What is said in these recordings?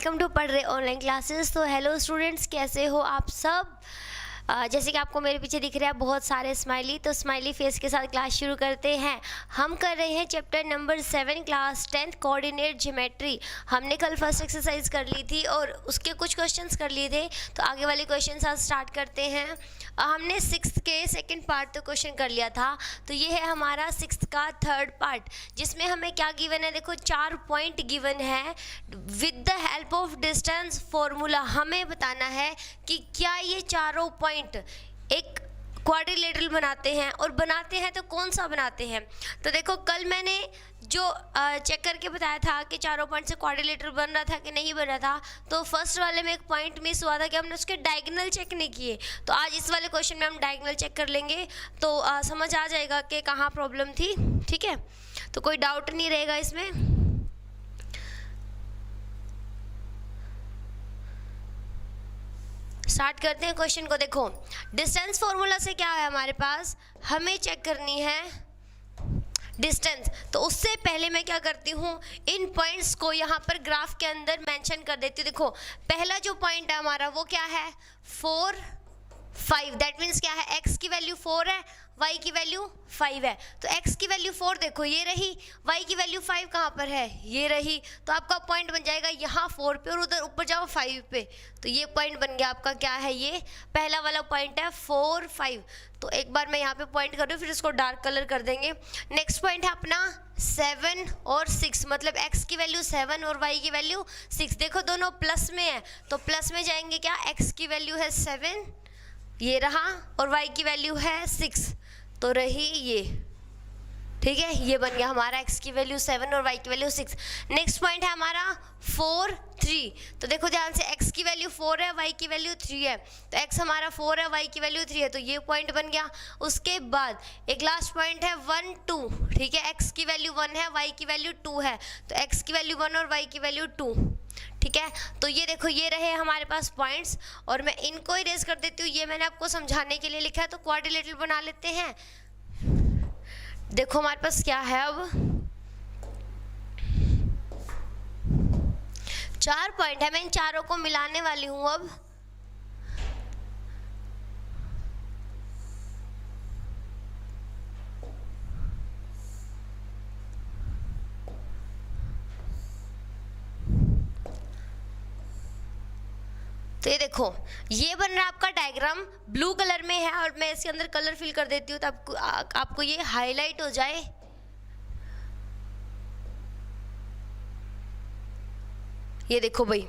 Welcome to पढ़ रहे online classes. तो हेलो स्टूडेंट्स, कैसे हो आप सब। जैसे कि आपको मेरे पीछे दिख रहा है बहुत सारे स्माइली, तो स्माइली फेस के साथ क्लास शुरू करते हैं। हम कर रहे हैं chapter number 7 class 10 coordinate geometry. हमने कल फर्स्ट एक्सरसाइज कर ली थी और उसके कुछ क्वेश्चंस कर लिए थे, तो आगे वाले क्वेश्चंस आज स्टार्ट करते हैं। हमने 6th के सेकंड पार्ट तो क्वेश्चन कर लिया था, तो ये है हमारा 6th का थर्ड पार्ट, जिसमें हमें क्या गिवन है। देखो 4 पॉइंट गिवन है। With the help of distance formula हमें बताना है कि क्या ये चारों पॉइंट एक क्वाड्रिलेटरल बनाते हैं, और बनाते हैं तो कौन सा बनाते हैं। तो देखो कल मैंने जो चेक करके बताया था कि चारों पॉइंट से क्वाड्रिलेटरल बन रहा था कि नहीं बन रहा था, तो फर्स्ट वाले में एक पॉइंट मिस हुआ था कि हमने उसके डायगोनल चेक नहीं किए। तो आज इस वाले क्वेश्चन में हम डायगोनल चेक कर लेंगे, तो समझ आ जाएगा कि कहाँ प्रॉब्लम थी। ठीक है, तो कोई डाउट नहीं रहेगा इसमें। स्टार्ट करते हैं क्वेश्चन को। देखो डिस्टेंस फॉर्मूला से क्या है हमारे पास, हमें चेक करनी है डिस्टेंस। तो उससे पहले मैं क्या करती हूँ, इन पॉइंट्स को यहाँ पर ग्राफ के अंदर मेंशन कर देती हूँ। देखो पहला जो पॉइंट है हमारा वो क्या है, 4 5। दैट मीन्स क्या है, x की वैल्यू 4 है, y की वैल्यू 5 है। तो x की वैल्यू 4 देखो ये रही, y की वैल्यू 5 कहाँ पर है, ये रही। तो आपका पॉइंट बन जाएगा यहाँ 4 पे, और उधर ऊपर जाओ 5 पे, तो ये पॉइंट बन गया आपका। क्या है ये, पहला वाला पॉइंट है 4 5। तो एक बार मैं यहाँ पे पॉइंट कर रही हूँ, फिर इसको डार्क कलर कर देंगे। नेक्स्ट पॉइंट है अपना 7 और 6, मतलब x की वैल्यू 7 और y की वैल्यू 6। देखो दोनों प्लस में है, तो प्लस में जाएंगे क्या, x की वैल्यू है 7 ये रहा, और y की वैल्यू है 6 तो रही ये। ठीक है, ये बन गया हमारा x की वैल्यू 7 और y की वैल्यू 6। नेक्स्ट पॉइंट है हमारा 4 3। तो देखो ध्यान से, x की वैल्यू 4 है, y की वैल्यू 3 है, तो x हमारा 4 है, y की वैल्यू 3 है, तो ये पॉइंट बन गया। उसके बाद एक लास्ट पॉइंट है 1 2। ठीक है, x की वैल्यू 1 है, y की वैल्यू 2 है, तो x की वैल्यू 1 और y की वैल्यू 2। ठीक है, तो ये देखो ये रहे हमारे पास पॉइंट्स, और मैं इनको इरेज कर देती हूँ। ये मैंने आपको समझाने के लिए लिखा है, तो क्वाड्रिलेटरल बना लेते हैं। देखो हमारे पास क्या है, अब 4 पॉइंट है, मैं इन चारों को मिलाने वाली हूँ अब। तो ये देखो ये बन रहा है आपका डायग्राम, ब्लू कलर में है, और मैं इसके अंदर कलर फिल कर देती हूँ तो आपको ये हाईलाइट हो जाए। ये देखो भाई,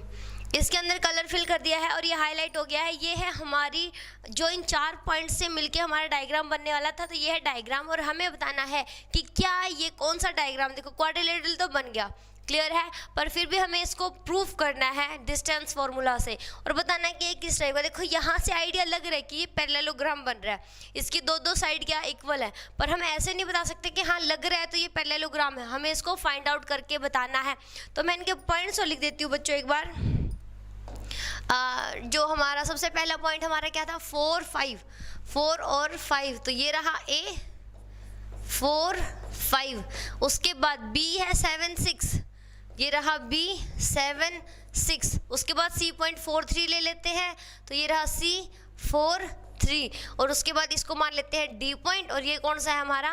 इसके अंदर कलर फिल कर दिया है और ये हाईलाइट हो गया है। ये है हमारी जो इन 4 पॉइंट से मिलके हमारा डायग्राम बनने वाला था, तो ये है डायग्राम, और हमें बताना है कि क्या ये कौन सा डायग्राम। देखो क्वाड्रिलेटरल तो बन गया, क्लियर है, पर फिर भी हमें इसको प्रूफ करना है डिस्टेंस फॉर्मूला से, और बताना है कि ये किस टाइप का। देखो यहाँ से आइडिया लग रहा है कि ये पैरेललोग्राम बन रहा है, इसकी दो साइड क्या इक्वल है, पर हम ऐसे नहीं बता सकते कि हाँ लग रहा है तो ये पैरेललोग्राम है, हमें इसको फाइंड आउट करके बताना है। तो मैं इनके पॉइंट्स लिख देती हूँ बच्चों एक बार। जो हमारा सबसे पहला पॉइंट हमारा क्या था, 4 5, 4 और 5, तो ये रहा A 4 5। उसके बाद B है 7 6, ये रहा B 7 6। उसके बाद C.43 ले लेते हैं, तो ये रहा C 4 3, और उसके बाद इसको मान लेते हैं D पॉइंट, और ये कौन सा है हमारा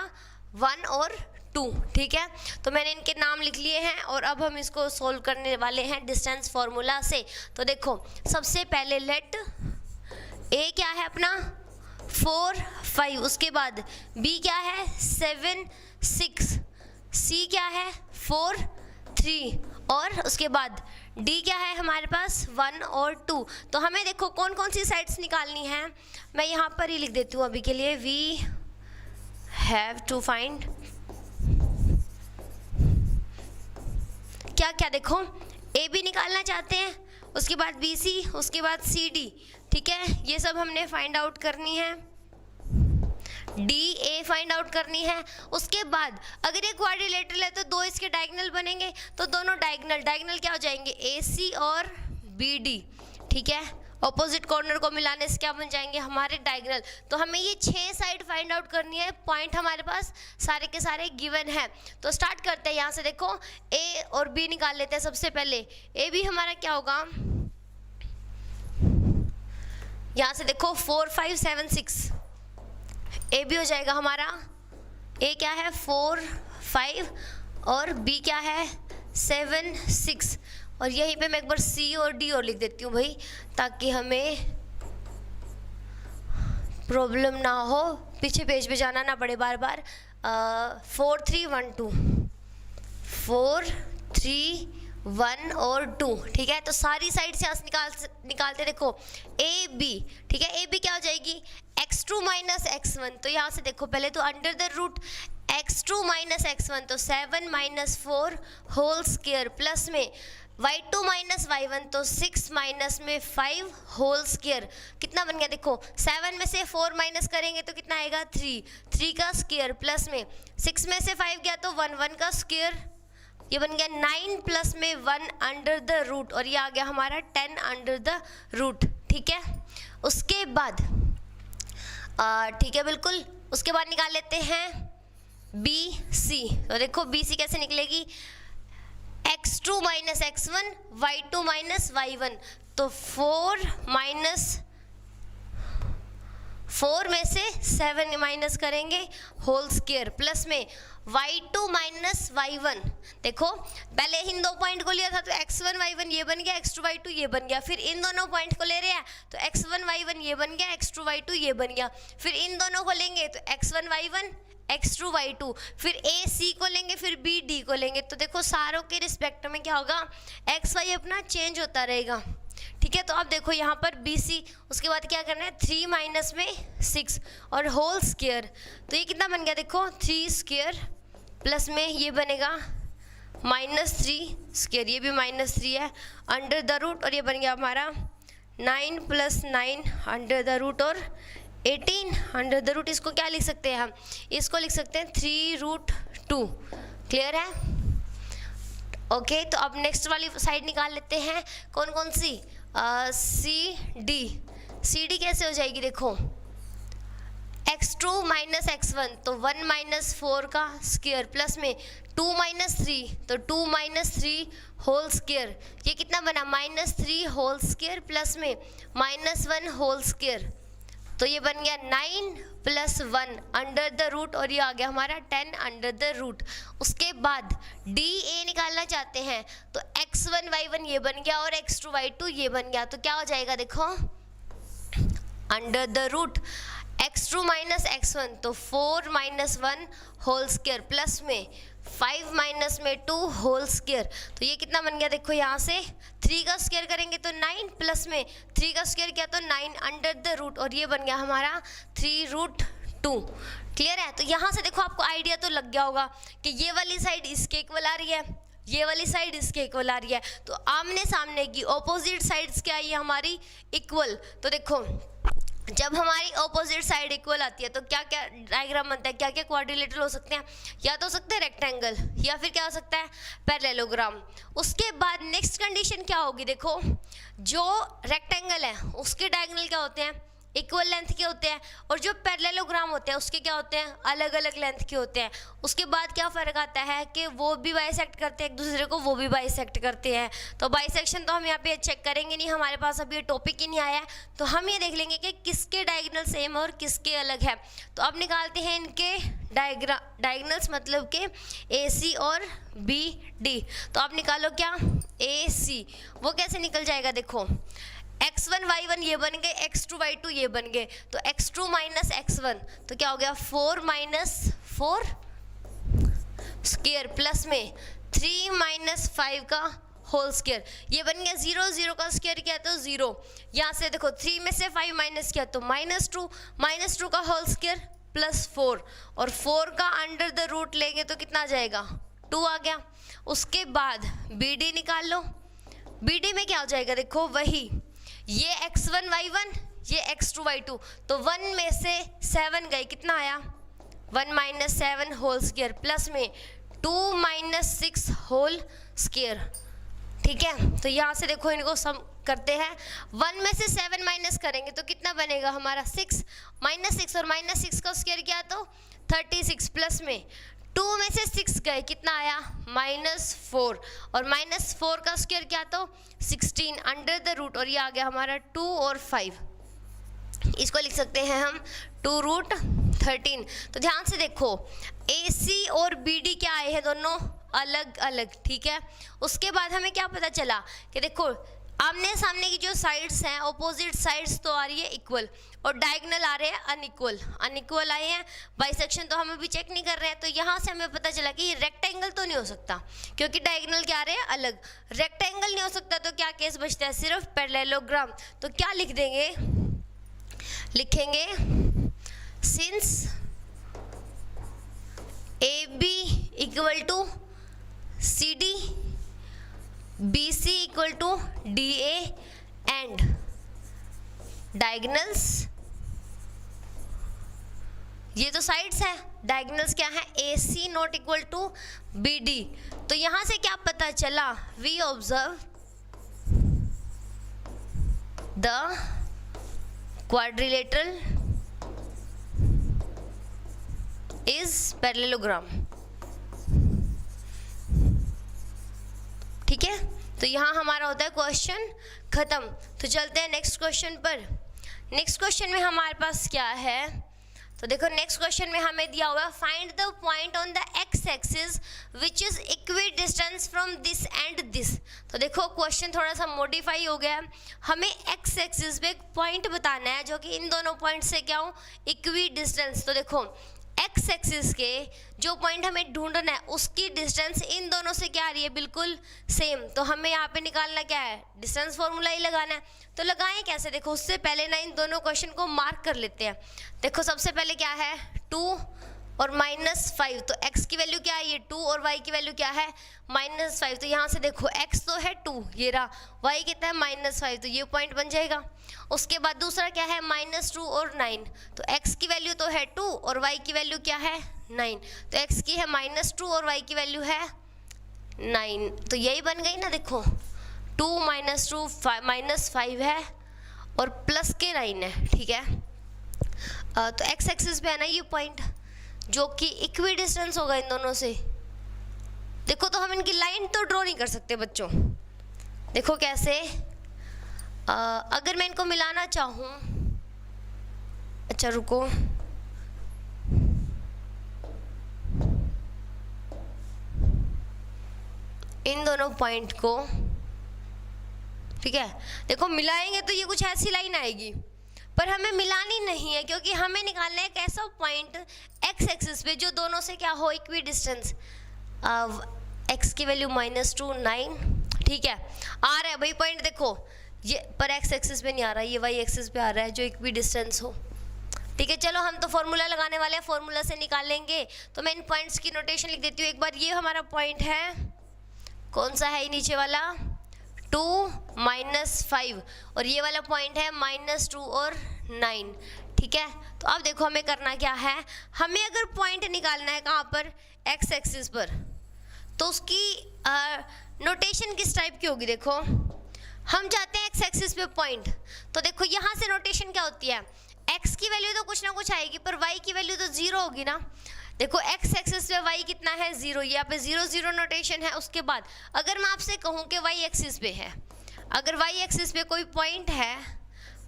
1 और 2। ठीक है, तो मैंने इनके नाम लिख लिए हैं, और अब हम इसको सोल्व करने वाले हैं डिस्टेंस फॉर्मूला से। तो देखो सबसे पहले लेट A क्या है अपना 4 5, उसके बाद B क्या है 7 6, C क्या है 4 3, और उसके बाद D क्या है हमारे पास 1 और 2। तो हमें देखो कौन कौन सी साइड्स निकालनी है, मैं यहाँ पर ही लिख देती हूँ अभी के लिए। वी हैव टू फाइंड क्या क्या, देखो ए बी निकालना चाहते हैं, उसके बाद बी सी, उसके बाद सी डी। ठीक है, ये सब हमने फाइंड आउट करनी है, डी ए फाइंड आउट करनी है। उसके बाद अगर ये क्वाड्रिलेटरल है तो 2 इसके डायगोनल बनेंगे, तो दोनों डायगोनल क्या हो जाएंगे, ए सी और बी डी। ठीक है, ऑपोजिट कॉर्नर को मिलाने से क्या बन जाएंगे हमारे डायगोनल। तो हमें ये 6 साइड फाइंड आउट करनी है, पॉइंट हमारे पास सारे के सारे गिवन है। तो स्टार्ट करते हैं, यहाँ से देखो ए और बी निकाल लेते हैं। सबसे पहले ए बी हमारा क्या होगा, यहाँ से देखो 4 5 7 6 ए बी हो जाएगा हमारा। ए क्या है 4 5 और बी क्या है 7 6। और यहीं पे मैं एक बार सी और डी और लिख देती हूँ भाई, ताकि हमें प्रॉब्लम ना हो, पीछे पेज पे जाना ना पड़े बार बार। 4 3 1 2 4 3 1 और 2, ठीक है। तो सारी साइड से निकालते देखो ए बी, ठीक है। ए बी क्या हो जाएगी x2 माइनस x1। तो यहाँ से देखो पहले तो under the root x2 minus x1, तो 7 माइनस 4 होल स्क्वायर प्लस में y2 माइनस y1, तो 6 माइनस में 5 होल स्क्वायर। कितना बन गया देखो, 7 में से 4 माइनस करेंगे तो कितना आएगा 3 का स्क्वायर प्लस में 6 में से 5 गया तो 1 का स्क्वायर, ये बन गया 9 प्लस में 1 अंडर द रूट, और ये आ गया हमारा 10 अंडर द रूट, ठीक है। उसके बाद ठीक है बिल्कुल, उसके बाद निकाल लेते हैं बी सी। तो देखो बी सी कैसे निकलेगी, x2 minus x1 y2 minus y1, तो 4 में से 7 माइनस करेंगे होल स्क्वायर प्लस में y2 माइनस y1। देखो पहले इन दो पॉइंट को लिया था तो x1 y1 ये बन गया, x2 y2 ये बन गया। फिर इन दोनों पॉइंट को ले रहे हैं तो x1 y1 ये बन गया, x2 y2 ये बन गया। फिर इन दोनों को लेंगे तो x1 y1 x2 y2, फिर a c को लेंगे, फिर b d को लेंगे। तो देखो सारों के रिस्पेक्ट में क्या होगा, x y अपना चेंज होता रहेगा, ठीक है। तो अब देखो यहाँ पर बी सी, उसके बाद क्या करना है 3 माइनस में 6 और होल स्क्वायर। तो ये कितना बन गया देखो 3 स्क्वायर प्लस में ये बनेगा -3 स्क्वायर, ये भी -3 है अंडर द रूट, और ये बन गया हमारा 9 + 9 अंडर द रूट और 18 अंडर द रूट। इसको क्या लिख सकते हैं हम, इसको लिख सकते हैं 3√2। क्लियर है, ओके। तो अब नेक्स्ट वाली साइड निकाल लेते हैं, कौन कौन सी, सी डी कैसे हो जाएगी देखो, x2 माइनस x1 तो 1 माइनस 4 का स्क्वायर प्लस में 2 माइनस 3 तो 2 माइनस 3 होल स्क्वायर, ये कितना बना -3 होल स्क्वायर प्लस में -1 होल स्क्वायर। तो ये बन गया 9 + 1 अंडर द रूट, और ये आ गया हमारा 10 अंडर द रूट। उसके बाद डी ए निकालना चाहते हैं तो x1 y1 ये बन गया और x2 y2 ये बन गया। तो क्या हो जाएगा देखो under the root x2 minus x1 तो 4 माइनस 1 होल स्क्वायर प्लस में 5 माइनस में 2 होल स्क्वायर। तो ये कितना बन गया देखो, यहाँ से 3 का स्क्वायर करेंगे तो 9 प्लस में 3 का स्क्वायर किया तो 9 अंडर द रूट, और ये बन गया हमारा 3√2। क्लियर है। तो यहाँ से देखो आपको आइडिया तो लग गया होगा कि ये वाली साइड इसके इक्वल आ रही है, ये वाली साइड इसके इक्वल आ रही है। तो आमने सामने की ऑपोजिट साइड्स क्या आई है हमारी इक्वल। तो देखो जब हमारी ऑपोजिट साइड इक्वल आती है तो क्या क्या डायग्राम बनता है, क्या क्या क्वाड्रिलेटरल हो सकते हैं, या तो हो सकते हैं रेक्टेंगल, या फिर क्या हो सकता है पैरेललोग्राम। उसके बाद नेक्स्ट कंडीशन क्या होगी देखो, जो रेक्टेंगल है उसके डायगोनल क्या होते हैं इक्वल लेंथ के होते हैं, और जो पैरेललोग्राम होते हैं उसके क्या होते हैं अलग अलग लेंथ के होते हैं। उसके बाद क्या फ़र्क आता है कि वो भी बाइसेक्ट करते हैं एक दूसरे को, वो भी बाइसेक्ट करते हैं। तो बाइसेक्शन तो हम यहाँ पे चेक करेंगे नहीं, हमारे पास अभी ये टॉपिक ही नहीं आया है। तो हम ये देख लेंगे कि किसके डायगोनल सेम और किसके अलग है। तो अब निकालते हैं इनके डायगोनल्स, मतलब के ए सी और बी डी। तो आप निकालो क्या ए सी, वो कैसे निकल जाएगा देखो, x1 y1 ये बन गए, x2 y2 ये बन गए। तो x2 माइनस x1 तो क्या हो गया 4 माइनस 4 स्क्वायर प्लस में 3 माइनस 5 का होल स्क्वायर, ये बन गया 0 0 का स्क्वायर किया तो 0। यहाँ से देखो 3 में से 5 माइनस किया तो -2 का होल स्क्वायर प्लस 4, और 4 का अंडर द रूट लेंगे तो कितना आ जाएगा 2 आ गया। उसके बाद बी डी निकाल लो, बी डी में क्या हो जाएगा देखो, वही ये x1 y1 ये x2 y2, तो 1 में से 7 गए, कितना आया 1 माइनस 7 होल स्क्वायर प्लस में 2 माइनस 6 होल स्क्वायर। ठीक है। तो यहाँ से देखो इनको सम करते हैं, 1 में से 7 माइनस करेंगे तो कितना बनेगा हमारा 6, -6 और -6 का स्क्वायर किया तो 36, प्लस में 2 में से 6 गए कितना आया -4, और -4 का स्क्वायर किया तो 16 अंडर द रूट, और ये आ गया हमारा 2 और 5, इसको लिख सकते हैं हम 2√13। तो ध्यान से देखो AC और BD क्या आए हैं, दोनों अलग अलग, ठीक है। उसके बाद हमें क्या पता चला कि देखो आमने सामने की जो साइड्स हैं, ऑपोजिट साइड्स तो आ रही है इक्वल और डायगोनल आ रहे हैं अनइक्वल आए हैं। बाइसेक्शन तो हम अभी चेक नहीं कर रहे हैं, तो यहाँ से हमें पता चला कि ये रेक्टेंगल तो नहीं हो सकता क्योंकि डायगोनल क्या आ रहे हैं अलग, रेक्टेंगल नहीं हो सकता तो क्या केस बचता है, सिर्फ पैरेललोग्राम। तो क्या लिख देंगे, लिखेंगे since AB equal to CD, BC equal to DA and diagonals, ये तो साइड्स है, डायगोनल्स क्या है AC not equal to BD। तो यहां से क्या पता चला, we observe the quadrilateral is parallelogram, ठीक है। तो यहाँ हमारा होता है क्वेश्चन खत्म। तो चलते हैं नेक्स्ट क्वेश्चन पर। नेक्स्ट क्वेश्चन में हमारे पास क्या है, तो देखो नेक्स्ट क्वेश्चन में हमें दिया हुआ है find the point on the x axis which is equidistant from this and this. तो देखो क्वेश्चन थोड़ा सा मॉडिफाई हो गया है, हमें एक्स एक्सिस पे एक पॉइंट बताना है जो कि इन दोनों पॉइंट से क्या हो इक्वी डिस्टेंस। तो देखो एक्स एक्सिस के जो पॉइंट हमें ढूंढना है उसकी डिस्टेंस इन दोनों से क्या आ रही है, बिल्कुल सेम। तो हमें यहाँ पे निकालना क्या है, डिस्टेंस फॉर्मूला ही लगाना है। तो लगाएं कैसे, देखो उससे पहले ना इन दोनों क्वेश्चन को मार्क कर लेते हैं। देखो सबसे पहले क्या है 2 और -5, तो x की वैल्यू क्या है ये 2 और y की वैल्यू क्या है -5। तो यहाँ से देखो x तो है 2 ये रहा, y कितना है -5, तो ये पॉइंट बन जाएगा। उसके बाद दूसरा क्या है -2 और 9, तो x की वैल्यू तो है 2 और y की वैल्यू क्या है 9, तो x की है -2 और y की वैल्यू है 9, तो यही बन गई ना। देखो 2 -2 -5 है और प्लस के 9 है, ठीक है। तो x एक्सिस पे है ना ये पॉइंट जो कि इक्वी डिस्टेंस होगा इन दोनों से। देखो तो हम इनकी लाइन तो ड्रॉ नहीं कर सकते बच्चों, देखो कैसे, अगर मैं इनको मिलाना चाहूँ, अच्छा रुको, इन दोनों पॉइंट को, ठीक है, देखो मिलाएंगे तो ये कुछ ऐसी लाइन आएगी, पर हमें मिलानी नहीं है क्योंकि हमें निकालना है एक ऐसा पॉइंट एक्स एक्सिस पे जो दोनों से क्या हो इक्वी डिस्टेंस। एक्स की वैल्यू -2 9, ठीक है, आ रहा है भाई पॉइंट, देखो ये पर एक्स एक्सिस पे नहीं आ रहा, ये वाई एक्सिस पे आ रहा है जो इक्वी डिस्टेंस हो, ठीक है। चलो हम तो फॉर्मूला लगाने वाले हैं, फॉर्मूला से निकालेंगे। तो मैं इन पॉइंट्स की नोटेशन लिख देती हूँ एक बार। ये हमारा पॉइंट है, कौन सा है ये नीचे वाला 2 -5, और ये वाला पॉइंट है -2 और 9, ठीक है। तो अब देखो हमें करना क्या है, हमें अगर पॉइंट निकालना है कहाँ पर एक्स एक्सिस पर, तो उसकी नोटेशन किस टाइप की होगी। देखो हम जाते हैं एक्स एक्सिस पे पॉइंट, तो देखो यहाँ से नोटेशन क्या होती है, एक्स की वैल्यू तो कुछ ना कुछ आएगी पर वाई की वैल्यू तो 0 होगी ना। देखो एक्स एक्सिस पे वाई कितना है 0, यहाँ पे 0 0 नोटेशन है। उसके बाद अगर मैं आपसे कहूँ कि वाई एक्सिस पे है, अगर वाई एक्सिस पे कोई पॉइंट है,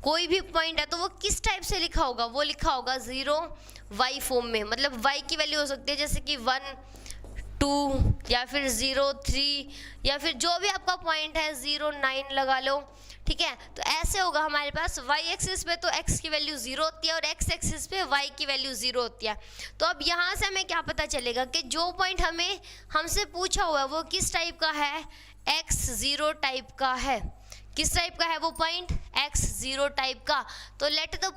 कोई भी पॉइंट है, तो वो किस टाइप से लिखा होगा, वो लिखा होगा 0 वाई फॉर्म में। मतलब वाई की वैल्यू हो सकती है जैसे कि 1 2 या फिर 0 3 या फिर जो भी आपका पॉइंट है 0 9 लगा लो, ठीक है। तो ऐसे होगा हमारे पास वाई एक्सिस पे तो x की वैल्यू 0 होती है और x एक्सिस पे y की वैल्यू 0 होती है। तो अब यहाँ से हमें क्या पता चलेगा कि जो पॉइंट हमें हमसे पूछा हुआ है वो किस टाइप का है, x0 टाइप का है। किस टाइप का है वो पॉइंट, x0 टाइप का। तो लेट द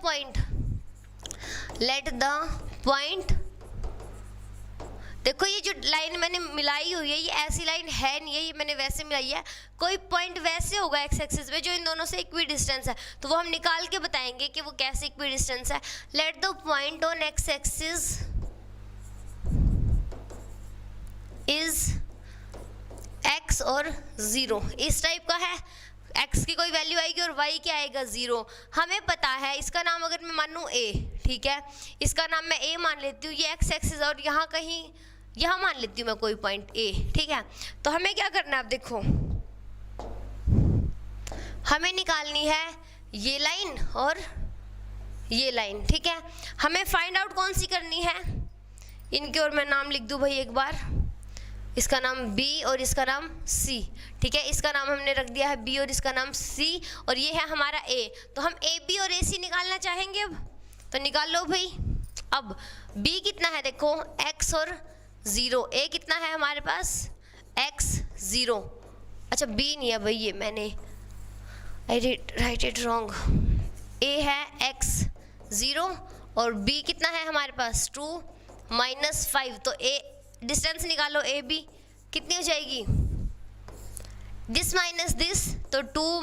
पॉइंट, देखो ये जो लाइन मैंने मिलाई हुई है ये ऐसी लाइन है नहीं है, ये मैंने वैसे मिलाई है। कोई पॉइंट वैसे होगा एक्स एक्सिस पे जो इन दोनों से इक्वी डिस्टेंस है, तो वो हम निकाल के बताएंगे कि वो कैसे इक्वी डिस्टेंस है। Let the point on x axis is x और 0 इस टाइप का है। x की कोई वैल्यू आएगी और y क्या आएगा 0। हमें पता है इसका नाम अगर मैं मानूँ a, ठीक है, इसका नाम मैं a मान लेती हूँ, ये x एक्सिस और यहाँ कहीं यहाँ मान लेती हूँ मैं कोई पॉइंट a, ठीक है। तो हमें क्या करना है, अब देखो हमें निकालनी है ये लाइन और ये लाइन, ठीक है। हमें फाइंड आउट कौन सी करनी है, इनके और मैं नाम लिख दूँ भाई एक बार, इसका नाम B और इसका नाम C, ठीक है। इसका नाम हमने रख दिया है B और इसका नाम C और ये है हमारा A। तो हम AB और AC निकालना चाहेंगे अब, तो निकाल लो भाई। अब B कितना है देखो, x और 0, A कितना है हमारे पास x 0, अच्छा B नहीं है भाई, ये मैंने राइट इट रॉन्ग, A है x 0 और B कितना है हमारे पास 2 - 5, तो A डिस्टेंस निकालो ए बी कितनी हो जाएगी, दिस माइनस दिस, तो 2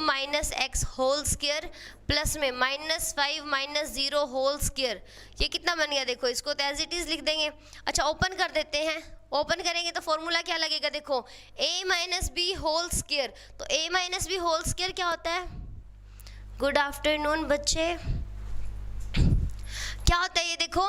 - x होल स्क्वायर प्लस में -5 - 0 होल स्क्वायर, ये कितना बन गया देखो, इसको तो एज इट इज लिख देंगे। अच्छा ओपन कर देते हैं, ओपन करेंगे तो फॉर्मूला क्या लगेगा देखो, a - b होल स्क्वायर, तो a - b होल स्क्वायर क्या होता है, गुड आफ्टरनून बच्चे, क्या होता है ये देखो,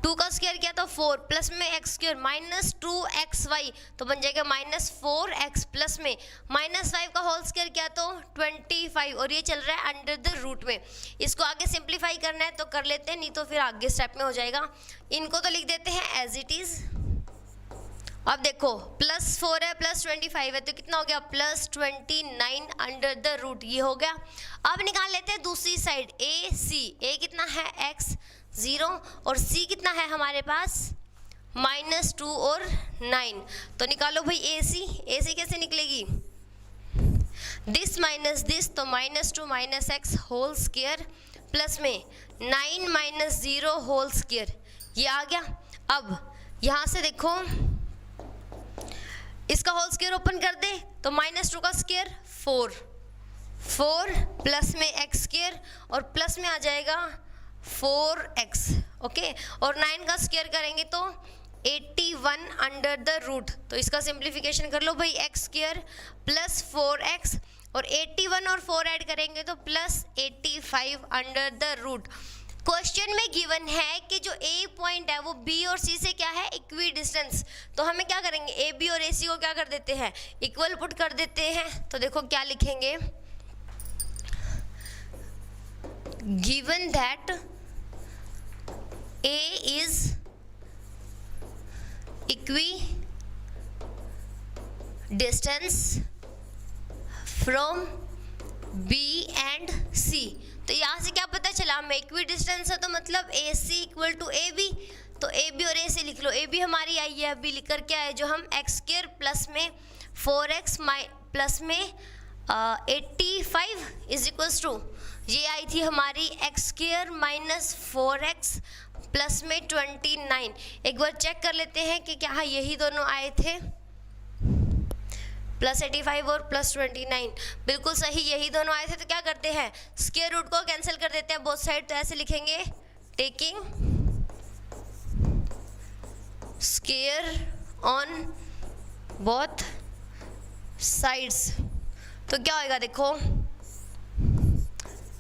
2 का स्क्वायर किया तो 4 प्लस में x स्क्वायर -2xy, तो बन जाएगा -4x प्लस में -5 का होल स्क्वायर किया तो 25, और ये चल रहा है अंडर द रूट में। इसको आगे सिंप्लीफाई करना है तो कर लेते हैं, नहीं तो फिर आगे स्टेप में हो जाएगा। इनको तो लिख देते हैं एज इट इज। अब देखो +4 है +25 है, तो कितना हो गया +29 अंडर द रूट, ये हो गया। अब निकाल लेते हैं दूसरी साइड ए सी, ए कितना है x 0 और c कितना है हमारे पास -2 और 9, तो निकालो भाई AC, AC कैसे निकलेगी, दिस माइनस दिस, तो -2 - x होल स्क्वायर प्लस में 9 - 0 होल स्क्वायर, ये आ गया। अब यहाँ से देखो इसका होल स्क्वायर ओपन कर दे तो -2 का स्क्वायर 4 प्लस में x स्क्वायर और प्लस में आ जाएगा 4x, ओके, और 9 का स्क्वायर करेंगे तो 81 अंडर द रूट, तो इसका सिंप्लीफिकेशन कर लो भाई, x स्क्वायर प्लस 4x और 81 और 4 ऐड करेंगे तो +85 अंडर द रूट। क्वेश्चन में गिवन है कि जो A पॉइंट है वो B और C से क्या है, इक्वी डिस्टेंस, तो हमें क्या करेंगे AB और AC को क्या कर देते हैं, इक्वल पुट कर देते हैं। तो देखो क्या लिखेंगे, given that A is equi distance from B and C, तो यहाँ से क्या पता चला हमें इक्वी डिस्टेंस है, तो मतलब AC इक्वल टू AB, तो AB और AC लिख लो, AB हमारी आई है, B लिख कर क्या है जो हम x स्क्वायर प्लस में 4x प्लस में 85 इज इक्वल्स टू, ये आई थी हमारी x स्क्वायर -4x प्लस में 29। एक बार चेक कर लेते हैं कि क्या यही दोनों आए थे, +85 और +29, बिल्कुल सही यही दोनों आए थे। तो क्या करते हैं स्क्वायर रूट को कैंसिल कर देते हैं बोथ साइड, तो ऐसे लिखेंगे taking square on both sides, तो क्या होगा देखो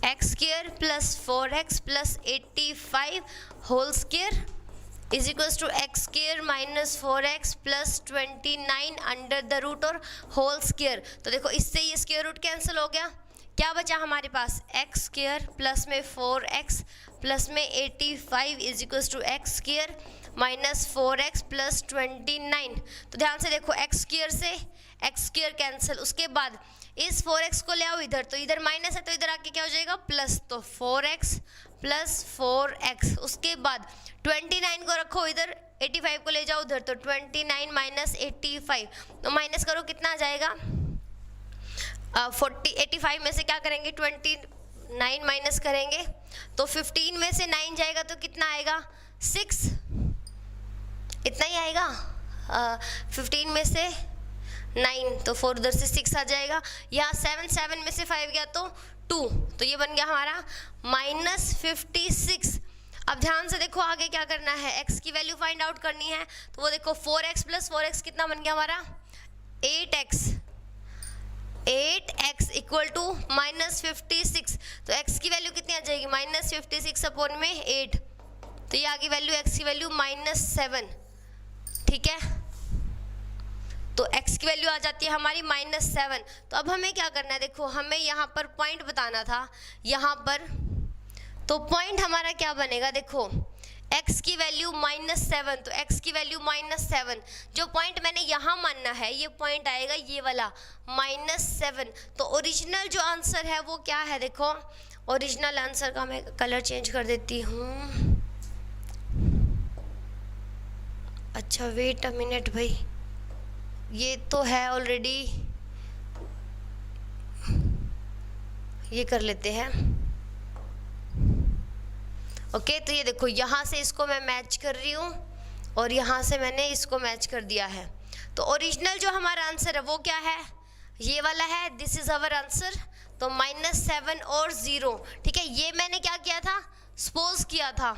x square plus 4x plus 85 whole square is equals to x square -4x plus 29 under the root और होल स्क्वायर। तो देखो इससे ये स्क्वायर रूट कैंसिल हो गया, क्या बचा हमारे पास x स्क्वायर प्लस में 4x प्लस में 85 is equals to x square -4x plus 29। तो ध्यान से देखो x स्क्वायर से x स्क्वायर कैंसिल, उसके बाद इस 4x को ले आओ इधर, तो इधर माइनस है तो इधर आके क्या हो जाएगा प्लस, तो 4x प्लस 4x, उसके बाद 29 को रखो इधर, 85 को ले जाओ उधर, तो 29 माइनस 85, तो माइनस करो कितना आ जाएगा 85 में से क्या करेंगे 29 माइनस करेंगे तो 15 में से 9 जाएगा तो कितना आएगा 6, इतना ही आएगा। 15 में से 9 तो 4 उधर से 6 आ जाएगा, यहाँ 7 में से 5 गया तो 2, तो ये बन गया हमारा -56। अब ध्यान से देखो आगे क्या करना है, x की वैल्यू फाइंड आउट करनी है, तो वो देखो 4x प्लस 4x कितना बन गया हमारा 8x इक्वल टू -56। तो x की वैल्यू कितनी आ जाएगी, -56 अपॉन में 8, तो ये आगे वैल्यू x की वैल्यू -7, ठीक है। तो x की वैल्यू आ जाती है हमारी -7। तो अब हमें क्या करना है, देखो हमें यहाँ पर पॉइंट बताना था यहाँ पर, तो पॉइंट हमारा क्या बनेगा, देखो x की वैल्यू -7, तो x की वैल्यू -7, जो पॉइंट मैंने यहाँ मानना है ये पॉइंट आएगा ये वाला -7। तो ओरिजिनल जो आंसर है वो क्या है, देखो ओरिजिनल आंसर का मैं कलर चेंज कर देती हूँ। अच्छा वेट अ मिनट भाई, ये तो है ऑलरेडी, ये कर लेते हैं। ओके तो ये देखो यहाँ से इसको मैं मैच कर रही हूँ और यहाँ से मैंने इसको मैच कर दिया है। तो ओरिजिनल जो हमारा आंसर है वो क्या है, ये वाला है, दिस इज आवर आंसर। तो -7 और 0, ठीक है। ये मैंने क्या किया था, सपोज किया था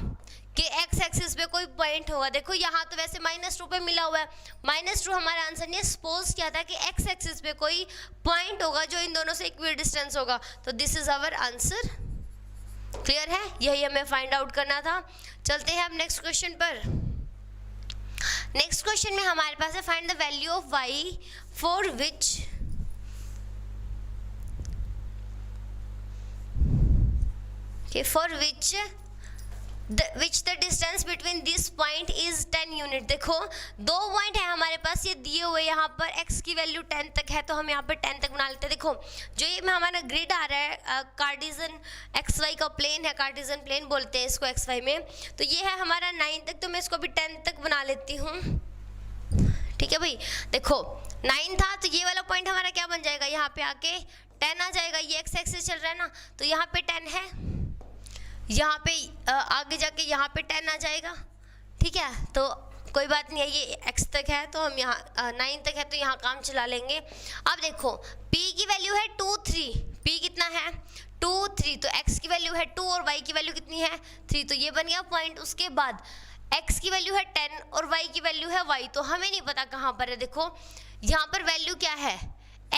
कि x एक्सिस पे कोई पॉइंट होगा। देखो यहाँ तो वैसे -2 पे मिला हुआ है, -2 हमारा आंसर नहीं है, सपोज किया था कि x एक्सिस पे कोई पॉइंट होगा जो इन दोनों से इक्वल डिस्टेंस होगा। तो this is our answer. Clear है, यही हमें फाइंड आउट करना था। चलते हैं अब नेक्स्ट क्वेश्चन पर। नेक्स्ट क्वेश्चन में हमारे पास है find the value of y for which which the distance between this point is 10 unit. देखो दो पॉइंट है हमारे पास, ये दिए हुए यहाँ पर x की वैल्यू 10 तक है, तो हम यहाँ पर 10 तक बना लेते हैं। देखो जो ये हमारा ग्रिड आ रहा है, कार्टिजन xy का प्लेन है, कार्टिजन प्लेन बोलते हैं इसको xy में, तो ये है हमारा 9 तक, तो मैं इसको भी 10 तक बना लेती हूँ, ठीक है भाई। देखो 9 था तो ये वाला पॉइंट हमारा क्या बन जाएगा, यहाँ पे आके 10 आ जाएगा, ये x एक्सिस चल रहा है ना, तो यहाँ पे 10 है, यहाँ पे आगे जाके यहाँ पे 10 आ जाएगा, ठीक है। तो कोई बात नहीं है, ये x तक है तो हम यहाँ 9 तक है तो यहाँ काम चला लेंगे। अब देखो p की वैल्यू है 2 3, p कितना है 2 3, तो x की वैल्यू है 2 और y की वैल्यू कितनी है 3, तो ये बन गया पॉइंट। उसके बाद x की वैल्यू है 10 और y की वैल्यू है y, तो हमें नहीं पता कहाँ पर है। देखो यहाँ पर वैल्यू क्या है,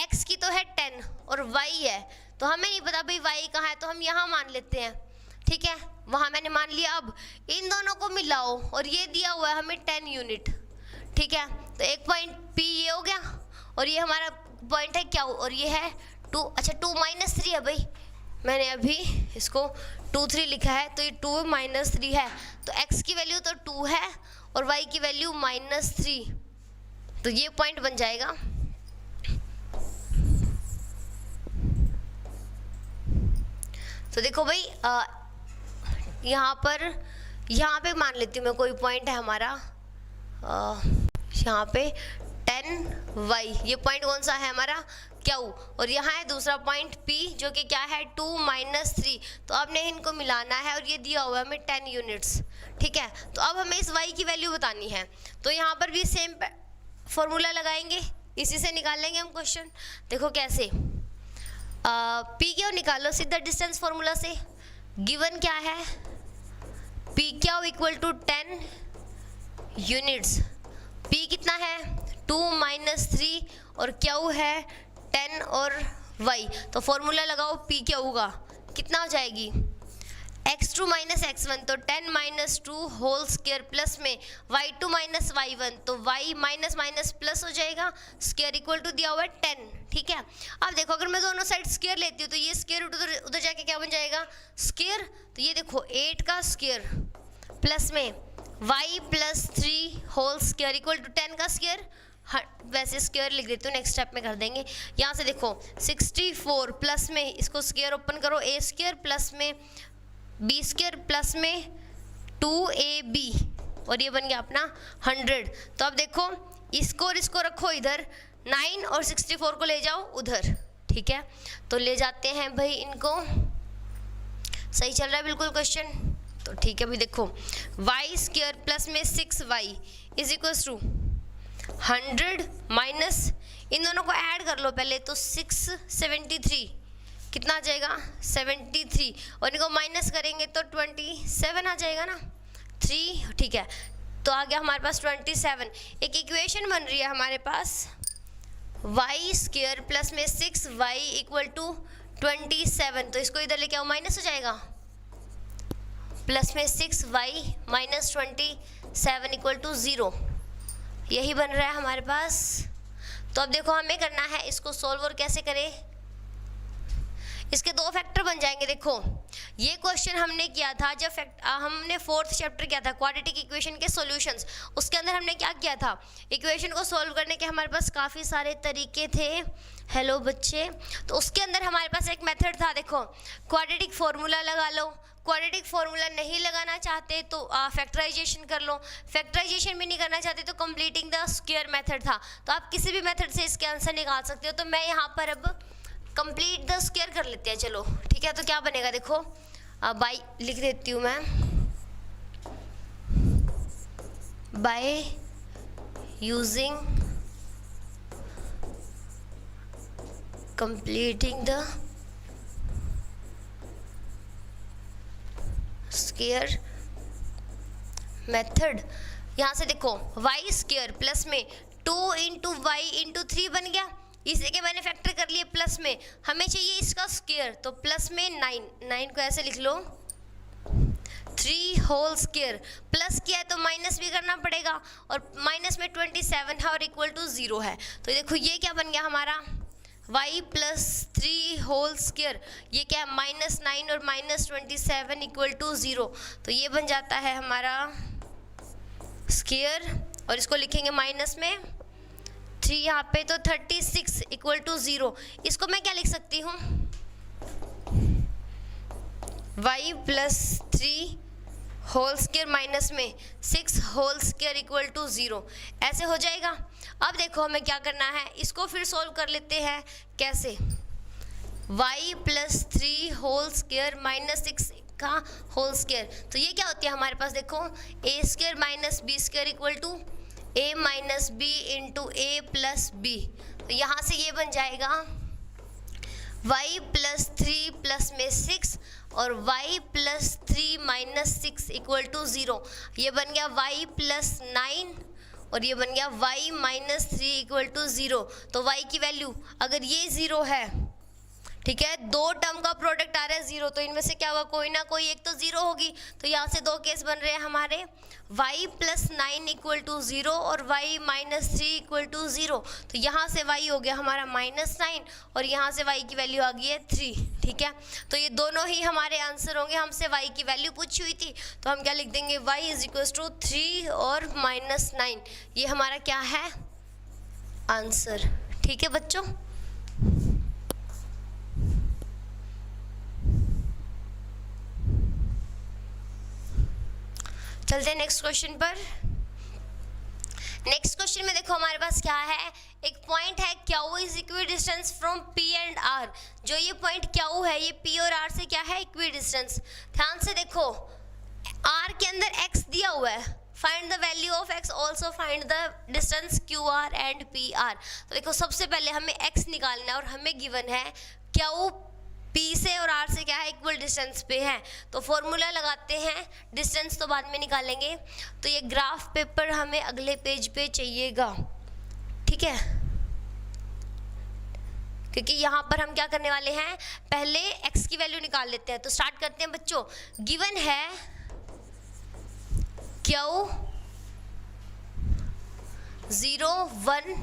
x की तो है 10 और y है, तो हमें नहीं पता भाई y कहाँ है, तो हम यहाँ मान लेते हैं, ठीक है, वहाँ मैंने मान लिया। अब इन दोनों को मिलाओ और ये दिया हुआ है हमें 10 यूनिट, ठीक है। तो एक पॉइंट P ये हो गया और ये हमारा पॉइंट है क्या, और ये है 2, अच्छा 2 -3 है भाई, मैंने अभी इसको 2 3 लिखा है, तो ये 2 -3 है, तो x की वैल्यू तो 2 है और y की वैल्यू -3, तो ये पॉइंट बन जाएगा। तो देखो भाई यहाँ पे मान लेती हूँ मैं, कोई पॉइंट है हमारा यहाँ पे 10y, ये पॉइंट कौन सा है हमारा Q, और यहाँ है दूसरा पॉइंट P जो कि क्या है 2 -3, तो अब ने इनको मिलाना है और ये दिया हुआ है हमें 10 यूनिट्स, ठीक है। तो अब हमें इस y की वैल्यू बतानी है, तो यहाँ पर भी सेम फॉर्मूला लगाएंगे, इसी से निकाल लेंगे हम क्वेश्चन। देखो कैसे, P क्यू निकालो सीधा डिस्टेंस फॉर्मूला से, गिवन क्या है P Q equal to 10 units, P कितना है 2 -3 और Q है 10 और Y, तो फॉर्मूला लगाओ P क्यू का, कितना हो जाएगी x2 - x1, तो 10 - 2 होल स्क्वायर प्लस में y2 - y1, तो y माइनस माइनस प्लस हो जाएगा, स्क्वायर इक्वल टू दिया हुआ है 10, ठीक है। अब देखो अगर मैं दोनों साइड स्क्वायर लेती हूँ तो ये स्क्वायर उधर जाके क्या बन जाएगा स्क्वायर, तो ये देखो 8 का स्क्वायर प्लस में y + 3 whole square equal to 10 का स्क्वायर, वैसे स्क्वायर लिख देती हूँ, नेक्स्ट स्टेप में कर देंगे। यहाँ से देखो 64 प्लस में इसको स्क्वायर ओपन करो a² प्लस में b² प्लस में 2ab, और ये बन गया अपना 100। तो अब देखो इसको और इसको रखो इधर, 9 और 64 को ले जाओ उधर, ठीक है। तो ले जाते हैं भाई इनको, सही चल रहा है बिल्कुल क्वेश्चन, तो ठीक है भाई। देखो y² प्लस में 6y is equal to 100 minus, इन दोनों को ऐड कर लो पहले, तो 673 कितना आ जाएगा 73, और इनको माइनस करेंगे तो 27 आ जाएगा ना 3, ठीक है। तो आ गया हमारे पास 27। एक इक्वेशन बन रही है हमारे पास वाई स्क्वायर प्लस में 6y इक्वल टू 27, तो इसको इधर लेके आओ, माइनस हो जाएगा, प्लस में 6y माइनस 27 इक्वल टू 0, यही बन रहा है हमारे पास। तो अब देखो हमें करना है इसको सॉल्व, और कैसे करें, इसके दो फैक्टर बन जाएंगे। देखो ये क्वेश्चन हमने किया था जब हमने 4th चैप्टर किया था क्वाड्रेटिक इक्वेशन के सॉल्यूशंस, उसके अंदर हमने क्या किया था, इक्वेशन को सॉल्व करने के हमारे पास काफ़ी सारे तरीके थे। हेलो बच्चे, तो उसके अंदर हमारे पास एक मेथड था, देखो क्वाड्रेटिक फार्मूला लगा लो, क्वाड्रेटिक फार्मूला नहीं लगाना चाहते तो फैक्टराइजेशन कर लो, फैक्टराइजेशन भी नहीं करना चाहते तो कंप्लीटिंग द स्क्वायर मेथड था। तो आप किसी भी मेथड से इसके आंसर निकाल सकते हो। तो मैं यहाँ पर अब कंप्लीट द स्क्वायर कर लेते हैं, चलो ठीक है। तो क्या बनेगा, देखो बाय लिख देती हूँ मैं, by using completing the square method, यहाँ से देखो वाई स्क्वायर प्लस में 2 इंटू वाई इंटू 3 बन गया, इसे के मैंने फैक्टर कर लिए प्लस में, हमें चाहिए इसका स्क्वायर, तो प्लस में 9 को ऐसे लिख लो, 3 होल स्क्वायर, प्लस किया है तो माइनस भी करना पड़ेगा, और माइनस में 27 है और इक्वल टू 0 है। तो देखो ये क्या बन गया हमारा, y प्लस 3 होल स्क्वायर, ये क्या है -9 और माइनस 27 इक्वल टू 0, तो ये बन जाता है हमारा स्क्वायर, और इसको लिखेंगे माइनस में 3 यहाँ पे, तो 36 इक्वल टू 0। इसको मैं क्या लिख सकती हूँ, y plus 3 whole square minus में 6 होल स्क्वायर इक्वल टू 0, ऐसे हो जाएगा। अब देखो हमें क्या करना है, इसको फिर सॉल्व कर लेते हैं, कैसे, y plus 3 whole square minus 6 का होल स्क्वायर, तो ये क्या होती है हमारे पास, देखो a square minus B square equal to a minus B into A plus B, तो यहाँ से ये बन जाएगा y प्लस 3 प्लस में 6 और y plus 3 minus 6 equal to 0, ये बन गया y प्लस 9 और ये बन गया y माइनस 3 इक्वल टू 0। तो y की वैल्यू अगर ये 0 है, ठीक है, दो टर्म का प्रोडक्ट आ रहा है 0, तो इनमें से क्या होगा, कोई ना कोई एक तो 0 होगी। तो यहाँ से दो केस बन रहे हैं हमारे, y प्लस 9 इक्वल टू 0 और y माइनस 3 इक्वल टू 0, तो यहाँ से y हो गया हमारा -9 और यहाँ से y की वैल्यू आ गई है 3, ठीक है। तो ये दोनों ही हमारे आंसर होंगे, हमसे y की वैल्यू पूछी हुई थी, तो हम क्या लिख देंगे, y इज इक्वल टू 3 और -9, ये हमारा क्या है आंसर, ठीक है बच्चों। चलते हैं नेक्स्ट क्वेश्चन पर। नेक्स्ट क्वेश्चन में देखो हमारे पास क्या है, एक पॉइंट है Q is equidistant from P and R. जो ये पॉइंट क्यू है ये पी और आर से क्या है, इक्वी डिस्टेंस। ध्यान से देखो आर के अंदर एक्स दिया हुआ है, find the value of x, also find the distance Q R and P R. तो देखो सबसे पहले हमें एक्स निकालना है और हमें गिवन है क्यू पी से और आर से क्या है, इक्वल डिस्टेंस पे है। तो फॉर्मूला लगाते हैं, डिस्टेंस तो बाद में निकालेंगे। तो ये ग्राफ पेपर हमें अगले पेज पे चाहिएगा, ठीक है, क्योंकि यहाँ पर हम क्या करने वाले हैं, पहले x की वैल्यू निकाल लेते हैं। तो स्टार्ट करते हैं बच्चों। गिवन है क्यू 0 1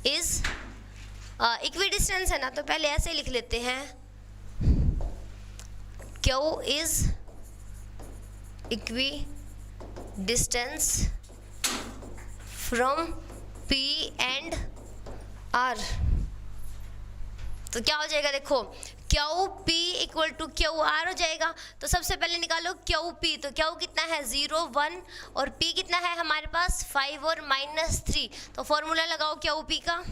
इज इक्वी डिस्टेंस है ना, तो पहले ऐसे लिख लेते हैं, Q is equi distance from P and R। तो क्या हो जाएगा, देखो Q P equal to Q R हो जाएगा। तो सबसे पहले निकालो क्यू पी, तो क्यू कितना है 0 1 और पी कितना है हमारे पास 5 और -3। तो फॉर्मूला लगाओ क्यू पी का,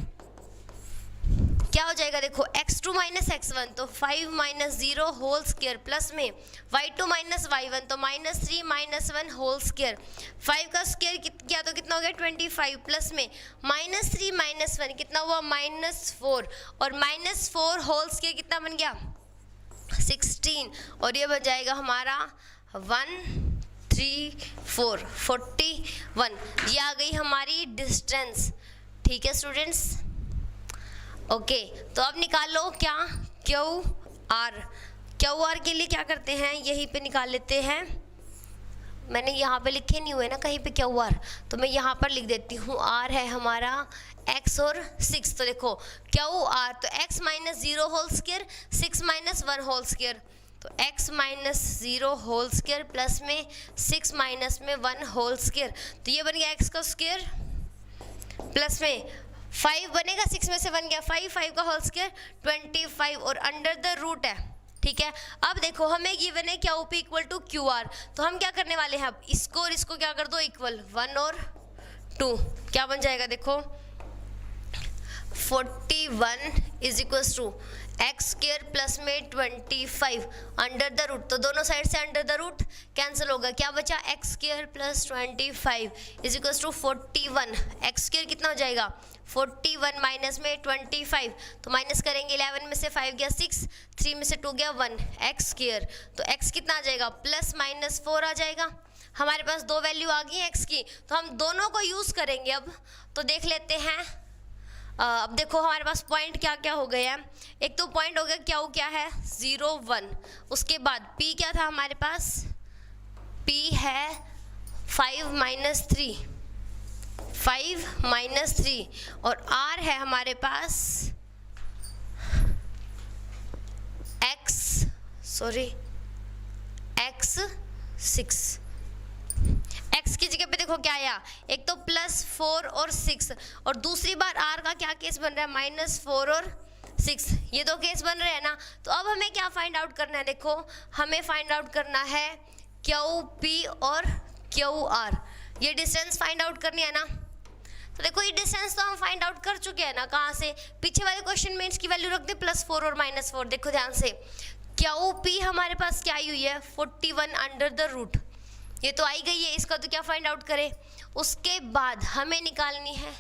क्या हो जाएगा, देखो x2 माइनस x1 तो 5 माइनस 0 होल स्क्वायर प्लस में y2 माइनस y1 तो -3 -1 होल स्क्वायर। 5 का स्क्वायर किया तो कितना हो गया 25 प्लस में -3 -1 कितना हुआ -4 और -4 होल स्क्वायर कितना बन गया 16 और ये बन जाएगा हमारा 1 3 4 41। ये आ गई हमारी डिस्टेंस, ठीक है स्टूडेंट्स। ओके, तो अब निकालो क्या, क्यू आर के लिए क्या करते हैं, यहीं पे निकाल लेते हैं। मैंने यहाँ पे लिखे नहीं हुए ना कहीं पे क्यू आर, तो मैं यहाँ पर लिख देती हूँ। आर है हमारा x और 6, तो देखो क्यू आर तो x minus 0 whole square 6 minus 1 whole square, तो x minus 0 whole square plus में 6 माइनस में 1 होल स्क्वायर, तो ये बन गया x का स्क्वायर प्लस में 5 बनेगा, 6 में से 1 गया 5, 5 का होल स्क्वायर 25 और अंडर द रूट है। ठीक है, अब देखो हमें गिवन है क्या OP equal to Q are, तो हम क्या करने वाले हैं, अब इसको और इसको क्या कर दो इक्वल, 1 और 2, क्या बन जाएगा देखो 41 is equals to x square plus में 25 अंडर द रूट, तो दोनों साइड से अंडर द रूट कैंसिल होगा, क्या बचा x square plus 25 is equals to 41, x square कितना हो जाएगा 41 माइनस में 25, तो माइनस करेंगे 11 में से 5 गया 6, 3 में से 2 गया 1, एक्स स्क्वायर, तो एक्स कितना आ जाएगा प्लस माइनस 4 आ जाएगा। हमारे पास दो वैल्यू आ गई एक्स की, तो हम दोनों को यूज़ करेंगे अब, तो देख लेते हैं। अब देखो हमारे पास पॉइंट क्या क्या हो गए हैं, एक तो पॉइंट हो गया क्या है 0 1, उसके बाद p क्या था हमारे पास, p है 5 माइनस 3 और r है हमारे पास x 6, x की जगह पे देखो क्या आया, एक तो +4 और 6 और दूसरी बार r का क्या केस बन रहा है -4 और 6, ये दो केस बन रहे हैं ना। तो अब हमें क्या फाइंड आउट करना है, देखो हमें फाइंड आउट करना है क्यू पी और क्यू आर, ये डिस्टेंस फाइंड आउट करनी है ना। तो देखो ये डिस्टेंस तो हम फाइंड आउट कर चुके हैं ना, कहाँ से, पीछे वाले क्वेश्चन में इसकी वैल्यू रख दे +4 और -4। देखो ध्यान से क्यू पी हमारे पास क्या आई हुई है 41 अंडर द रूट, ये तो आई गई है, इसका तो क्या फाइंड आउट करें। उसके बाद हमें निकालनी है,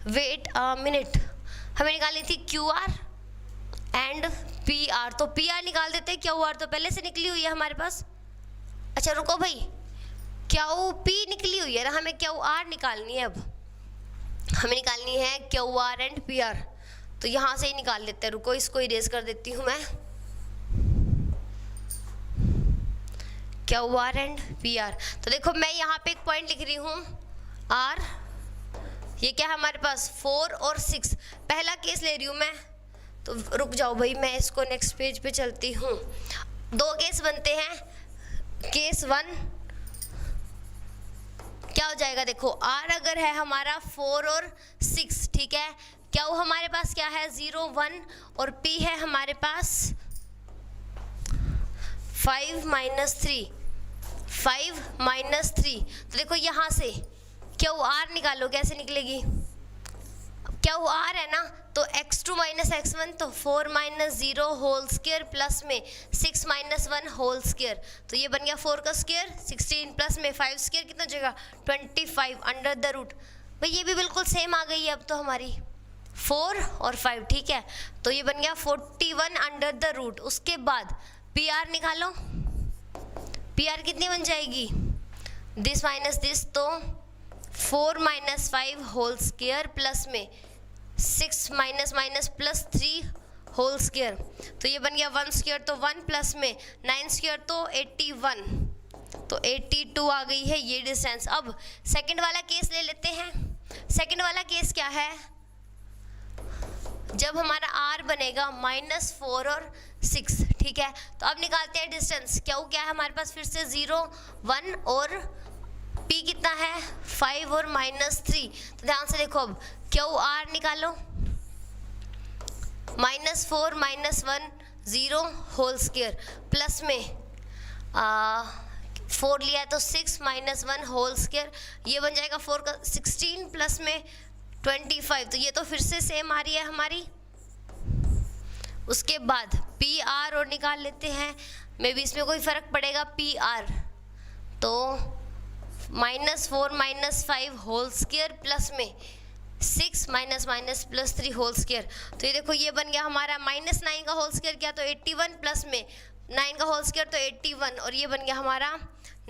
वेट अ मिनट, हमें निकालनी थी Q R and P R, तो पी आर निकाल देते हैं, क्यू आर तो पहले से निकली हुई है हमारे पास। अच्छा रुको भाई, क्यू पी निकली हुई है ना, हमें क्यू आर निकालनी है। अब हमें निकालनी है Q R and P R, तो यहाँ से ही निकाल लेते हैं, रुको इसको इरेज कर देती हूँ मैं, Q R and P R. तो देखो मैं यहाँ पे एक पॉइंट लिख रही हूँ आर, ये क्या है हमारे पास 4 और 6, पहला केस ले रही हूँ मैं, तो रुक जाओ भाई मैं इसको नेक्स्ट पेज पे चलती हूँ। दो केस बनते हैं, केस 1 क्या हो जाएगा, देखो आर अगर है हमारा 4 और 6, ठीक है, क्या वो हमारे पास क्या है 0 1 और पी है हमारे पास 5 माइनस 3, तो देखो यहाँ से क्यू आर निकालो, कैसे निकलेगी, क्यू आर है ना, तो x2 माइनस x1, तो 4 माइनस 0 होल स्क्वायर प्लस में 6 माइनस 1 होल स्क्वायर, तो ये बन गया 4 का स्क्वायर 16 प्लस में 5 स्क्वायर कितना हो जाएगा 25 अंडर द रूट। भाई ये भी बिल्कुल सेम आ गई है अब तो हमारी 4 और 5, ठीक है, तो ये बन गया 41 अंडर द रूट। उसके बाद पी आर निकालो, पी आर कितनी बन जाएगी, दिस माइनस दिस, तो 4 माइनस 5 होल स्क्वायर प्लस में 6 minus minus plus 3 whole square, तो ये बन गया 1 स्क्वायर, तो 1 प्लस में 9 स्क्वायर तो 81, तो 82 आ गई है ये डिस्टेंस। अब सेकंड वाला केस ले लेते हैं। सेकंड वाला केस क्या है, जब हमारा r बनेगा -4 और 6, ठीक है, तो अब निकालते हैं डिस्टेंस, क्यों क्या है हमारे पास फिर से 0 1 और p कितना है 5 और -3, तो ध्यान से देखो अब क्यू आर निकालो, -4 -1 0 होल स्क्वायर प्लस में 4 लिया है तो 6 माइनस 1 होल स्क्वायर, ये बन जाएगा 4 का 16 प्लस में 25, तो ये तो फिर से सेम आ रही है हमारी। उसके बाद पी आर और निकाल लेते हैं, मे बी इसमें कोई फ़र्क पड़ेगा। पी आर तो -4 -5 होल स्क्वायर प्लस में 6 minus minus plus 3 whole square, तो ये देखो ये बन गया हमारा -9 का होल स्क्वायर किया तो 81 प्लस में 9 का होल स्क्वायर तो 81, और ये बन गया हमारा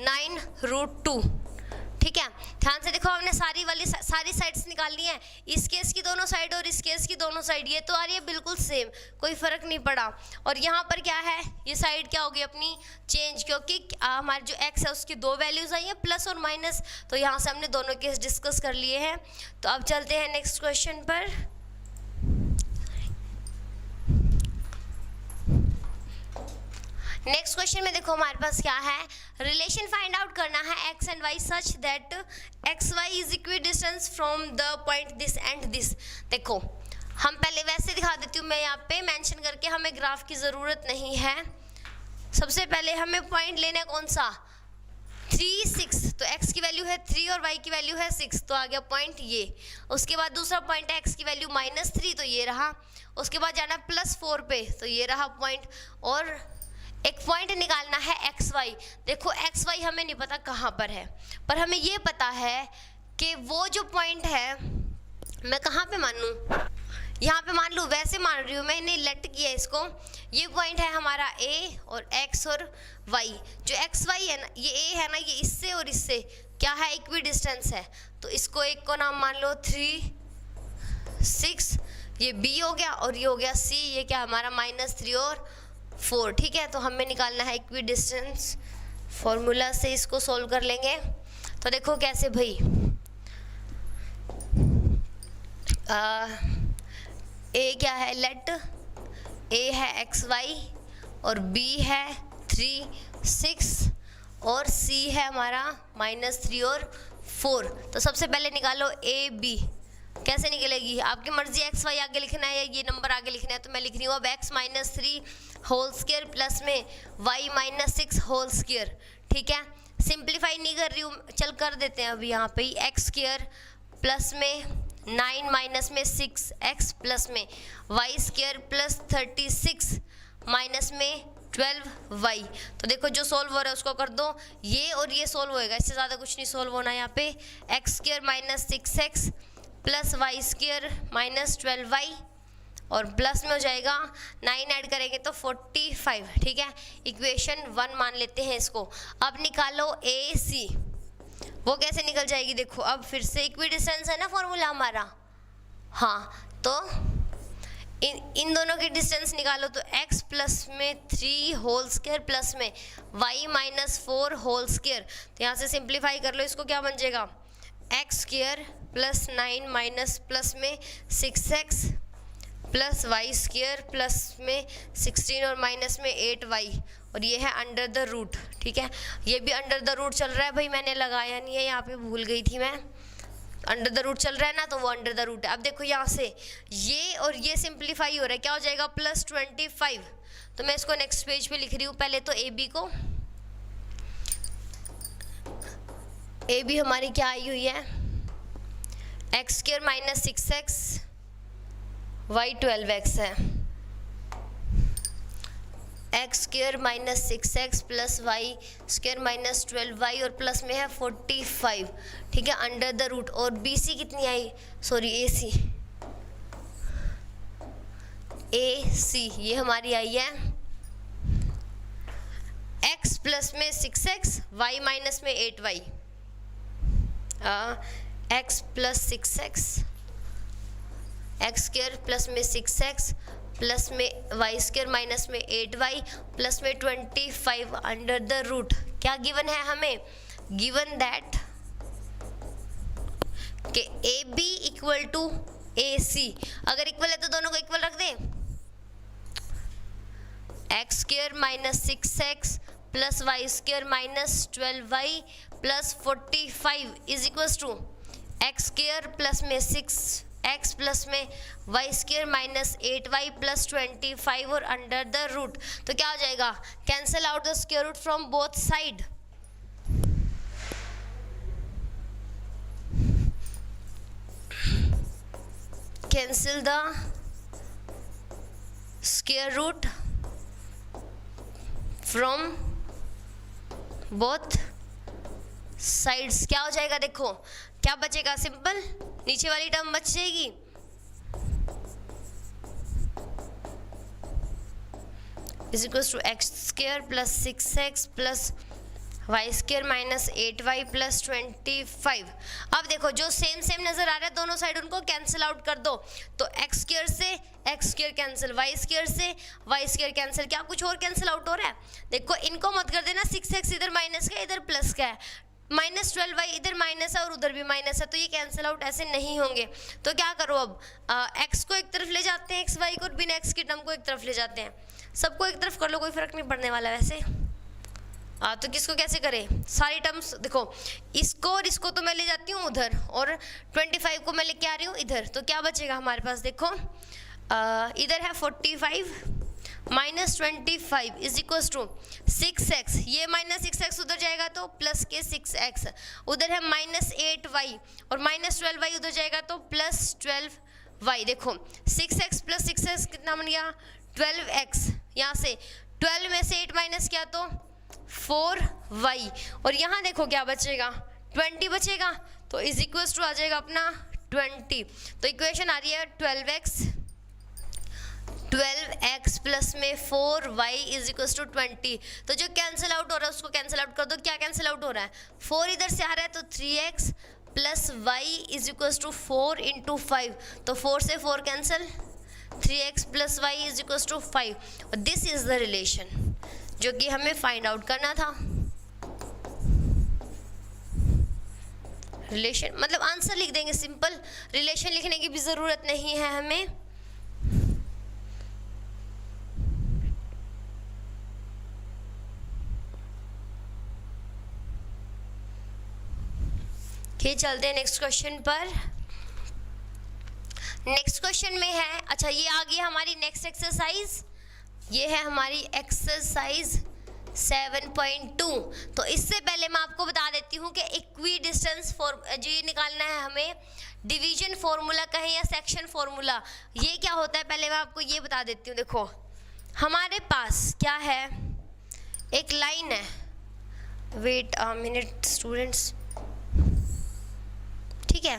9√2, ठीक है, ध्यान से देखो, हमने सारी साइड्स निकालनी है, इस केस की दोनों साइड और इस केस की दोनों साइड, ये तो आ रही है बिल्कुल सेम, कोई फ़र्क नहीं पड़ा। और यहाँ पर क्या है, ये साइड क्या होगी अपनी चेंज, क्योंकि हमारे जो x है उसकी दो वैल्यूज़ आई हैं प्लस और माइनस, तो यहाँ से हमने दोनों केस डिस्कस कर लिए हैं। तो अब चलते हैं नेक्स्ट क्वेश्चन पर। नेक्स्ट क्वेश्चन में देखो हमारे पास क्या है, रिलेशन फाइंड आउट करना है x and y such that x y is equidistant from the point this and this. देखो हम पहले वैसे दिखा देती हूँ मैं यहाँ पे मेंशन करके, हमें ग्राफ की ज़रूरत नहीं है। सबसे पहले हमें पॉइंट लेना है कौन सा, 3 6, तो x की वैल्यू है 3 और y की वैल्यू है 6, तो आ गया पॉइंट ये। उसके बाद दूसरा पॉइंट है x की वैल्यू -3, तो ये रहा। उसके बाद जाना +4 पे, तो ये रहा पॉइंट। और एक पॉइंट निकालना है एक्स वाई। देखो एक्स वाई हमें नहीं पता कहाँ पर है, पर हमें ये पता है कि वो जो पॉइंट है मैं कहाँ पे मान लूँ, यहाँ पे मान लूँ, वैसे मान रही हूँ, मैंने लेट किया इसको। ये पॉइंट है हमारा ए और एक्स और वाई, जो एक्स वाई है ना, ये ए है ना, ये इससे और इससे क्या है इक्वी डिस्टेंस है, तो इसको एक को नाम मान लो 3 6, ये बी हो गया और ये हो गया सी, ये क्या हमारा -3 और 4। ठीक है, तो हमें निकालना है इक्वी डिस्टेंस, फॉर्मूला से इसको सोल्व कर लेंगे। तो देखो कैसे भाई, ए क्या है, लेट ए है एक्स वाई और बी है 3 6 और सी है हमारा -3 और 4। तो सबसे पहले निकालो ए बी, कैसे निकलेगी, आपकी मर्जी, एक्स वाई आगे लिखना है या ये नंबर आगे लिखना है, तो मैं लिख रही हूँ अब x -3 होल स्क्वायर प्लस में y -6 होल स्क्वायर। ठीक है, सिंप्लीफाई नहीं कर रही हूँ, चल कर देते हैं अभी यहाँ पे ही, x स्क्वायर प्लस में 9 माइनस में 6 x प्लस में y स्क्वायर प्लस 36 माइनस में 12 y। तो देखो जो सोल्व हो रहा है उसको कर दो, ये और ये सोल्व होएगा, इससे ज़्यादा कुछ नहीं सोल्व होना है यहाँ पे। x square -6x plus y square -12y और प्लस में हो जाएगा 9 ऐड करेंगे तो 45। ठीक है, इक्वेशन 1 मान लेते हैं इसको। अब निकालो ए सी, वो कैसे निकल जाएगी, देखो अब फिर से इक्वी डिस्टेंस है ना फॉर्मूला हमारा, हाँ, तो इन दोनों की डिस्टेंस निकालो, तो x प्लस में 3 होल स्क्वायर प्लस में y -4 होल स्क्वायर, तो यहाँ से सिंप्लीफाई कर लो, इसको क्या बन जाएगा, x square plus 9 minus plus में 6x plus y square plus में 16 और माइनस में 8y, और ये है अंडर द रूट। ठीक है, ये भी अंडर द रूट चल रहा है भाई, मैंने लगाया नहीं है यहाँ पे, भूल गई थी मैं, अंडर द रूट चल रहा है ना, तो वो अंडर द रूट है। अब देखो यहाँ से ये और ये सिंप्लीफाई हो रहा है, क्या हो जाएगा +25। तो मैं इसको नेक्स्ट पेज पे लिख रही हूँ, पहले तो ए बी को, ए बी हमारी क्या आई हुई है, x square -6x y 12x है, x square -6x plus y square -12y और प्लस में है 45। ठीक है, अंडर द रूट, और बी सी कितनी आई, सॉरी ए सी ये हमारी आई है x प्लस में 6x y माइनस में 8y, x plus 6x, x square plus में 6x प्लस में वाई स्क्वायर माइनस में 8y प्लस में 25 अंडर द रूट। क्या गिवन है हमें, गिवन दैट कि A B equal to A C, अगर इक्वल है तो दोनों को इक्वल रख दें, x square -6x plus y square -12y plus 45 is equal to x square plus में 6x प्लस में वाई स्क्वायर -8y प्लस 25 और अंडर द रूट। तो क्या हो जाएगा, cancel out the square root from both side, cancel the square root from both sides. क्या हो जाएगा, देखो क्या बचेगा, सिंपल नीचे वाली टर्म बच जाएगी, is equal to x square plus 6x plus y square minus 8y plus 25। अब देखो जो सेम सेम नजर आ रहा है दोनों साइड उनको कैंसिल आउट कर दो, तो एक्स स्क्र से x square cancel, y square से वाई स्क्र कैंसिल। क्या कुछ और कैंसिल आउट हो रहा है? देखो इनको मत कर देना, 6x इधर माइनस का इधर प्लस का है, माइनस 12y इधर माइनस है और उधर भी माइनस है, तो ये कैंसिल आउट ऐसे नहीं होंगे। तो क्या करो अब, x को एक तरफ ले जाते हैं, xy को, और बिना x की टर्म को एक तरफ ले जाते हैं। सबको एक तरफ कर लो, कोई फर्क नहीं पड़ने वाला वैसे। तो किसको कैसे करें? सारी टर्म्स देखो, इसको और इसको तो मैं ले जाती हूँ उधर, और 25 को मैं लेके आ रही हूँ इधर, तो क्या बचेगा हमारे पास? देखो इधर है 45 minus 25 is equal to 6x, ये माइनस 6x उधर जाएगा तो प्लस के 6x, उधर है माइनस 8y और माइनस 12y उधर जाएगा तो प्लस 12y। देखो 6x प्लस 6x कितना बन गया? 12x। यहाँ से 12 में से 8 माइनस किया तो 4y, और यहाँ देखो क्या बचेगा? 20 बचेगा, तो इज इक्वल टू आ जाएगा अपना 20। तो इक्वेशन आ रही है 12x प्लस में 4y इज इक्वल टू 20। तो जो कैंसिल आउट हो रहा है उसको कैंसिल आउट कर दो। क्या कैंसिल आउट हो रहा है? 4 इधर से आ रहा है तो 3x plus y is equal to 4 into 5, तो 4 से 4 cancel, 3x plus y is equal to 5। और दिस इज द रिलेशन जो कि हमें फाइंड आउट करना था। रिलेशन मतलब आंसर लिख देंगे, सिंपल, रिलेशन लिखने की भी ज़रूरत नहीं है हमें। ये चलते हैं नेक्स्ट क्वेश्चन पर। नेक्स्ट क्वेश्चन में है, अच्छा ये आ गई हमारी नेक्स्ट एक्सरसाइज, ये है हमारी एक्सरसाइज 7.2। तो इससे पहले मैं आपको बता देती हूँ कि इक्वी डिस्टेंस जो ये निकालना है हमें, डिवीजन फॉर्मूला कहें या सेक्शन फॉर्मूला, ये क्या होता है पहले मैं आपको ये बता देती हूँ। देखो हमारे पास क्या है, एक लाइन है, वेट अ मिनट स्टूडेंट्स, ठीक है,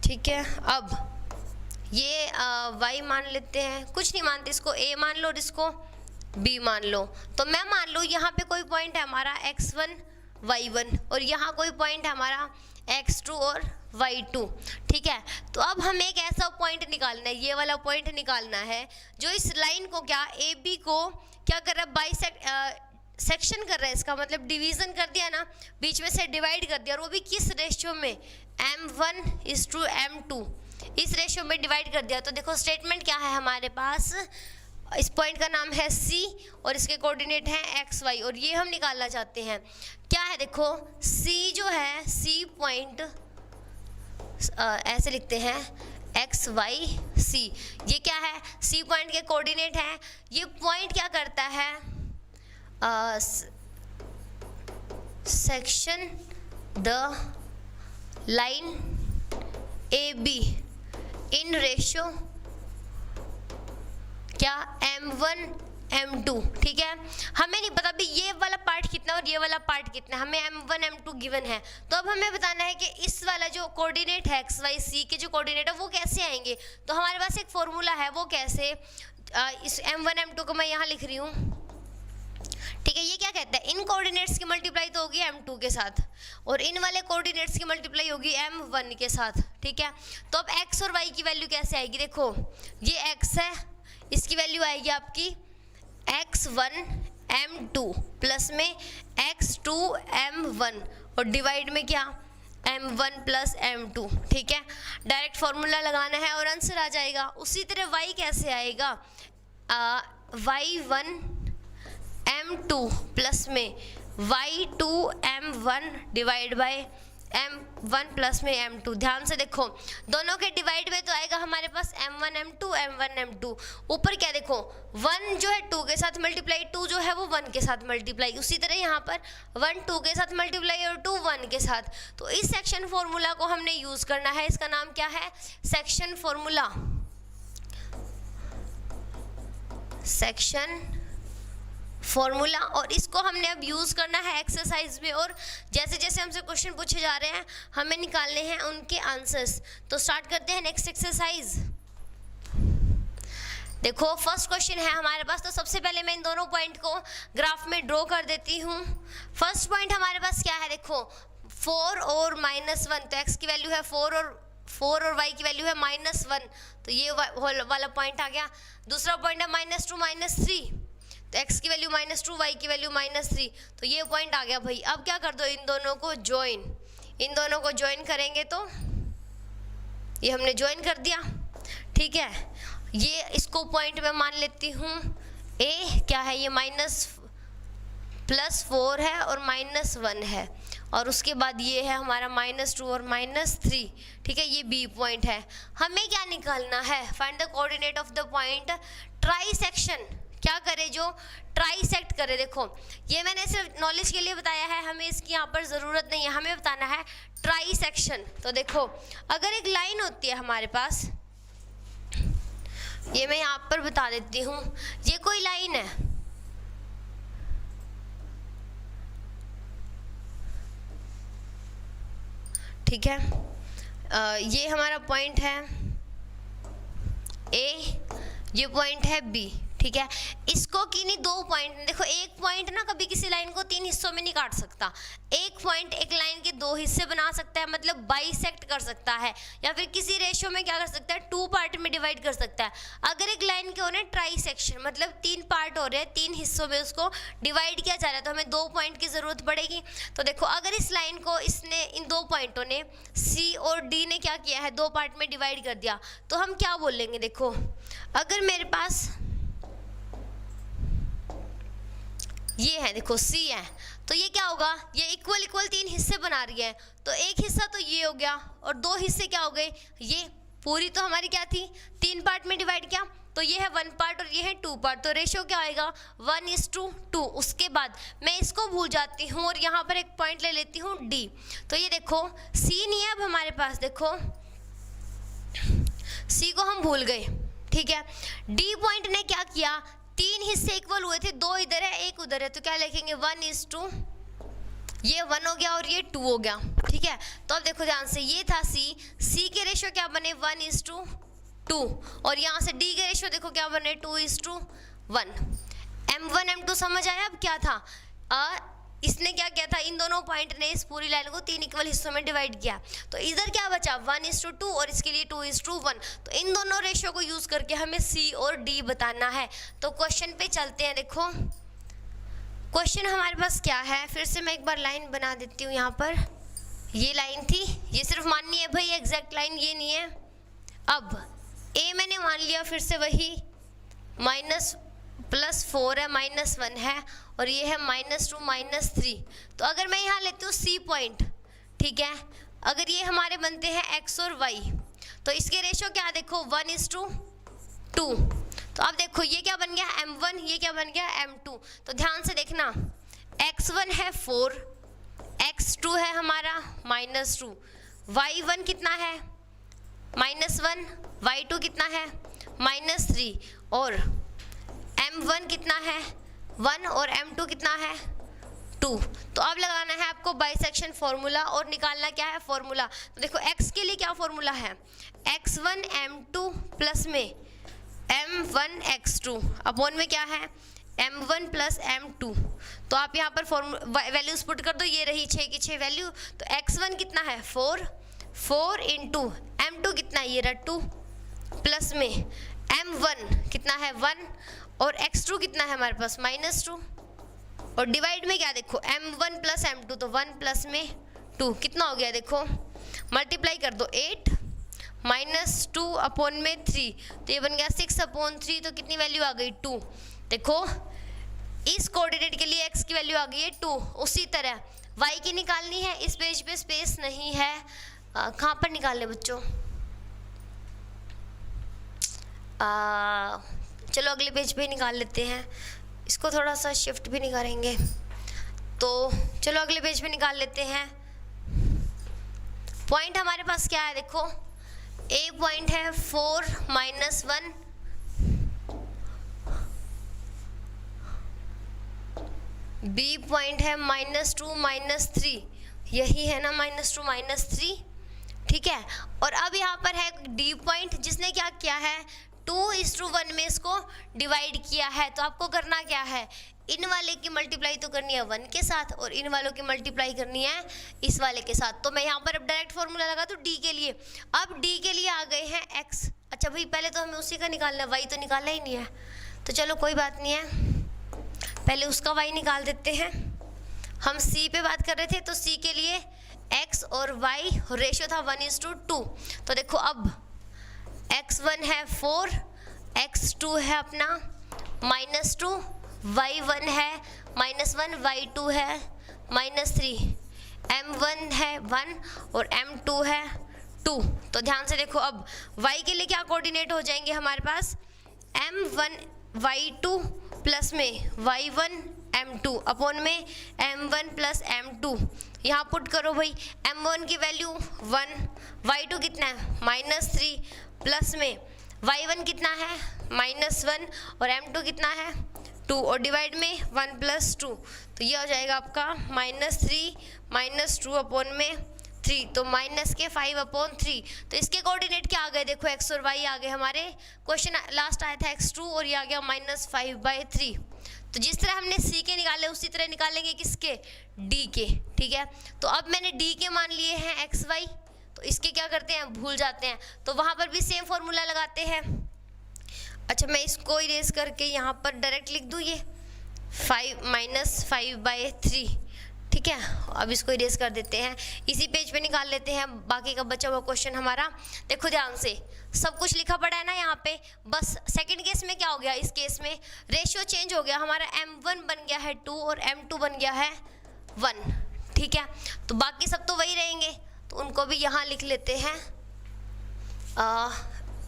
ठीक है। अब ये y मान लेते हैं, कुछ नहीं मानते, इसको a मान लो और इसको b मान लो। तो मैं मान लो यहाँ पे कोई पॉइंट है हमारा x1 y1 और यहाँ कोई पॉइंट है हमारा x2 और y2, ठीक है। तो अब हमें एक ऐसा पॉइंट निकालना है, ये वाला पॉइंट निकालना है जो इस लाइन को क्या AB को क्या कर रहा है, सेक्शन कर रहा है, इसका मतलब डिवीज़न कर दिया ना, बीच में से डिवाइड कर दिया, और वो भी किस रेशियो में? m1:m2, इस रेशियो में डिवाइड कर दिया। तो देखो स्टेटमेंट क्या है हमारे पास, इस पॉइंट का नाम है C और इसके कोऑर्डिनेट हैं xy, और ये हम निकालना चाहते हैं। क्या है देखो, C जो है, C पॉइंट ऐसे लिखते हैं xy C, ये क्या है? C पॉइंट के कोऑर्डिनेट हैं। ये पॉइंट क्या करता है, section the line AB in ratio क्या, m1 m2, ठीक है। हमें नहीं पता भी ये वाला पार्ट कितना और ये वाला पार्ट कितना, हमें m1 m2 गिवन है। तो अब हमें बताना है कि इस वाला जो कोऑर्डिनेट है x y c के जो कोऑर्डिनेट है वो कैसे आएंगे। तो हमारे पास एक फॉर्मूला है, वो कैसे, इस m1 m2 को मैं यहाँ लिख रही हूँ, ठीक है। ये क्या कहता है, इन कोऑर्डिनेट्स की मल्टीप्लाई तो होगी m2 के साथ और इन वाले कोऑर्डिनेट्स की मल्टीप्लाई होगी m1 के साथ, ठीक है। तो अब x और y की वैल्यू कैसे आएगी, देखो ये x है, इसकी वैल्यू आएगी आपकी x1 m2 प्लस में x2 m1 और डिवाइड में क्या, m1 प्लस m2, ठीक है। डायरेक्ट फॉर्मूला लगाना है और आंसर आ जाएगा। उसी तरह y कैसे आएगा, y1 m2 प्लस में y2 m1 divide by m1 plus में m2। ध्यान से देखो दोनों के डिवाइड में तो आएगा हमारे पास m1 m2 m1 m2, ऊपर क्या देखो 1 जो है 2 के साथ मल्टीप्लाई, 2 जो है वो 1 के साथ मल्टीप्लाई, उसी तरह यहाँ पर 1 2 के साथ मल्टीप्लाई और 2 1 के साथ। तो इस सेक्शन फॉर्मूला को हमने यूज़ करना है, इसका नाम क्या है, सेक्शन फॉर्मूला, सेक्शन फॉर्मूला। और इसको हमने अब यूज़ करना है एक्सरसाइज में, और जैसे जैसे हमसे क्वेश्चन पूछे जा रहे हैं हमें निकालने हैं उनके आंसर्स। तो स्टार्ट करते हैं नेक्स्ट एक्सरसाइज। देखो फर्स्ट क्वेश्चन है हमारे पास, तो सबसे पहले मैं इन दोनों पॉइंट को ग्राफ में ड्रॉ कर देती हूँ। फर्स्ट पॉइंट हमारे पास क्या है, देखो 4 और -1, तो x की वैल्यू है 4 और y की वैल्यू है -1, तो ये वाला पॉइंट आ गया। दूसरा पॉइंट है -2 -3, तो x की वैल्यू -2 y की वैल्यू -3, तो ये पॉइंट आ गया भाई। अब क्या कर दो, इन दोनों को ज्वाइन करेंगे तो ये हमने ज्वाइन कर दिया, ठीक है। ये इसको पॉइंट में मान लेती हूँ a, क्या है ये +4 है और -1 है, और उसके बाद ये है हमारा -2 और -3, ठीक है, ये b पॉइंट है। हमें क्या निकालना है, find the coordinate of the point trisection. क्या करे, जो ट्राइसेक्ट करे। देखो ये मैंने सिर्फ नॉलेज के लिए बताया है, हमें इसकी यहाँ पर ज़रूरत नहीं है, हमें बताना है ट्राइसेक्शन। तो देखो अगर एक लाइन होती है हमारे पास, ये मैं यहाँ पर बता देती हूँ, ये कोई लाइन है, ठीक है, ये हमारा पॉइंट है A, ये पॉइंट है B, ठीक है। इसको किन्हीं 2 पॉइंट, देखो एक पॉइंट ना कभी किसी लाइन को 3 हिस्सों में नहीं काट सकता, एक पॉइंट एक लाइन के 2 हिस्से बना सकता है, मतलब बाइसेक्ट कर सकता है, या फिर किसी रेशियो में क्या कर सकता है, 2 पार्ट में डिवाइड कर सकता है। अगर एक लाइन के हो रहे हैं ट्राइसेक्शन, मतलब 3 पार्ट हो रहे हैं, 3 हिस्सों में उसको डिवाइड किया जा रहा है, तो हमें 2 पॉइंट की ज़रूरत पड़ेगी। तो देखो अगर इस लाइन को इसने, इन 2 पॉइंटों ने C और D ने क्या किया है, 2 पार्ट में डिवाइड कर दिया, तो हम क्या बोलेंगे। देखो अगर मेरे पास ये है, देखो C है, तो ये क्या होगा, ये इक्वल 3 हिस्से बना रही है, तो एक हिस्सा तो ये हो गया और 2 हिस्से क्या हो गए, ये पूरी तो हमारी क्या थी, 3 पार्ट में डिवाइड किया, तो ये है 1 पार्ट और ये है 2 पार्ट, तो रेशियो क्या आएगा 1:2। उसके बाद मैं इसको भूल जाती हूँ और यहाँ पर एक पॉइंट ले लेती हूँ D। तो ये देखो C नहीं है अब हमारे पास, देखो C को हम भूल गए, ठीक है। D पॉइंट ने क्या किया, 3 हिस्से इक्वल हुए थे, 2 इधर है 1 उधर है, तो क्या लिखेंगे 1:2, ये 1 हो गया और ये 2 हो गया, ठीक है। तो अब देखो ध्यान से, ये था C के रेशियो क्या बने 1:2, और यहाँ से D के रेशियो देखो क्या बने 2:1। M1 M2 समझ आया। अब क्या था, इसने क्या किया था, इन दोनों पॉइंट ने इस पूरी लाइन को 3 इक्वल हिस्सों में डिवाइड किया, तो इधर क्या बचा 1:2 और इसके लिए 2:1। तो इन दोनों रेशियो को यूज़ करके हमें C और D बताना है। तो क्वेश्चन पे चलते हैं। देखो क्वेश्चन हमारे पास क्या है, फिर से मैं एक बार लाइन बना देती हूँ। यहाँ पर ये लाइन थी, ये सिर्फ माननी है भाई, एग्जैक्ट लाइन ये नहीं है। अब A मैंने मान लिया, फिर से वही +4 है, -1 है, और ये है -2 -3। तो अगर मैं यहाँ लेती हूँ C पॉइंट, ठीक है, अगर ये हमारे बनते हैं X और Y, तो इसके रेशियो क्या देखो 1:2। तो अब देखो ये क्या बन गया M1, ये क्या बन गया M2। तो ध्यान से देखना, X1 है 4, X2 है हमारा -2, Y1 कितना है -1, Y2 कितना है -3, और M1 कितना है 1 और M2 कितना है 2। तो अब लगाना है आपको बाइसेक्शन फॉर्मूला और निकालना क्या है फॉर्मूला। तो देखो X के लिए क्या फॉर्मूला है, X1 M2 प्लस में M1 X2 अपॉन में क्या है M1 प्लस M2। तो आप यहाँ पर वैल्यूज पुट कर दो, ये रही 6 की 6 वैल्यू। तो X1 कितना है 4 इंटू M2 कितना है, ये रहा 2, प्लस में M1 कितना है 1 और X2 कितना है हमारे पास -2, और डिवाइड में क्या देखो M1 प्लस M2, तो 1 प्लस में 2 कितना हो गया, देखो मल्टीप्लाई कर दो 8 -2 अपॉन में 3, तो ये बन गया 6/3। तो कितनी वैल्यू आ गई 2। देखो इस कोऑर्डिनेट के लिए x की वैल्यू आ गई है 2। उसी तरह y की निकालनी है, इस पेज पे स्पेस नहीं है, कहाँ पर निकाल ले बच्चों, चलो अगले पेज पे ही निकाल लेते हैं, इसको थोड़ा सा शिफ्ट भी नहीं करेंगे, तो चलो अगले पेज पे निकाल लेते हैं। पॉइंट हमारे पास क्या है, देखो A पॉइंट है 4 -1, B पॉइंट है -2 -3, यही है ना -2 -3, ठीक है। और अब यहाँ पर है D पॉइंट जिसने क्या किया है 2:1 में इसको डिवाइड किया है। तो आपको करना क्या है, इन वाले की मल्टीप्लाई तो करनी है 1 के साथ और इन वालों की मल्टीप्लाई करनी है इस वाले के साथ। तो मैं यहाँ पर अब डायरेक्ट फॉर्मूला लगा दूँ डी के लिए। अब डी के लिए आ गए हैं x। अच्छा भाई पहले तो हमें उसी का निकालना है, y तो निकालना ही नहीं है, तो चलो कोई बात नहीं है, पहले उसका y निकाल देते हैं। हम c पे बात कर रहे थे, तो c के लिए x और y रेशियो था 1:2। तो देखो अब x1 है 4, x2 है अपना -2, y1 है -1, y2 है -3, m1 है 1 और m2 है 2। तो ध्यान से देखो, अब y के लिए क्या कोऑर्डिनेट हो जाएंगे हमारे पास, m1 y2 प्लस में y1 m2 अपॉन में m1 प्लस m2। यहाँ पुट करो भाई, m1 की वैल्यू 1, y2 कितना है -3 प्लस में y1 कितना है -1 और m2 कितना है 2 और डिवाइड में 1 + 2। तो ये हो जाएगा आपका -3 - 2 अपॉन में 3, तो -5/3। तो इसके कोऑर्डिनेट क्या आ गए, देखो x और y आ गए हमारे। क्वेश्चन लास्ट आया था x2 और ये आ गया -5/3। तो जिस तरह हमने c के निकाले उसी तरह निकालेंगे किसके, d के। ठीक है, तो अब मैंने d के मान लिए हैं x y, तो इसके क्या करते हैं, भूल जाते हैं, तो वहाँ पर भी सेम फॉर्मूला लगाते हैं। अच्छा मैं इसको इरेज करके यहाँ पर डायरेक्ट लिख दूँ, ये 5 ठीक है। अब इसको इरेज कर देते हैं, इसी पेज पे निकाल लेते हैं बाकी का बचा हुआ क्वेश्चन हमारा। देखो ध्यान से, सब कुछ लिखा पड़ा है ना यहाँ पे, बस सेकंड केस में क्या हो गया, इस केस में रेशियो चेंज हो गया, हमारा m1 बन गया है 2 और m2 बन गया है 1। ठीक है, तो बाकी सब तो वही रहेंगे, तो उनको भी यहाँ लिख लेते हैं।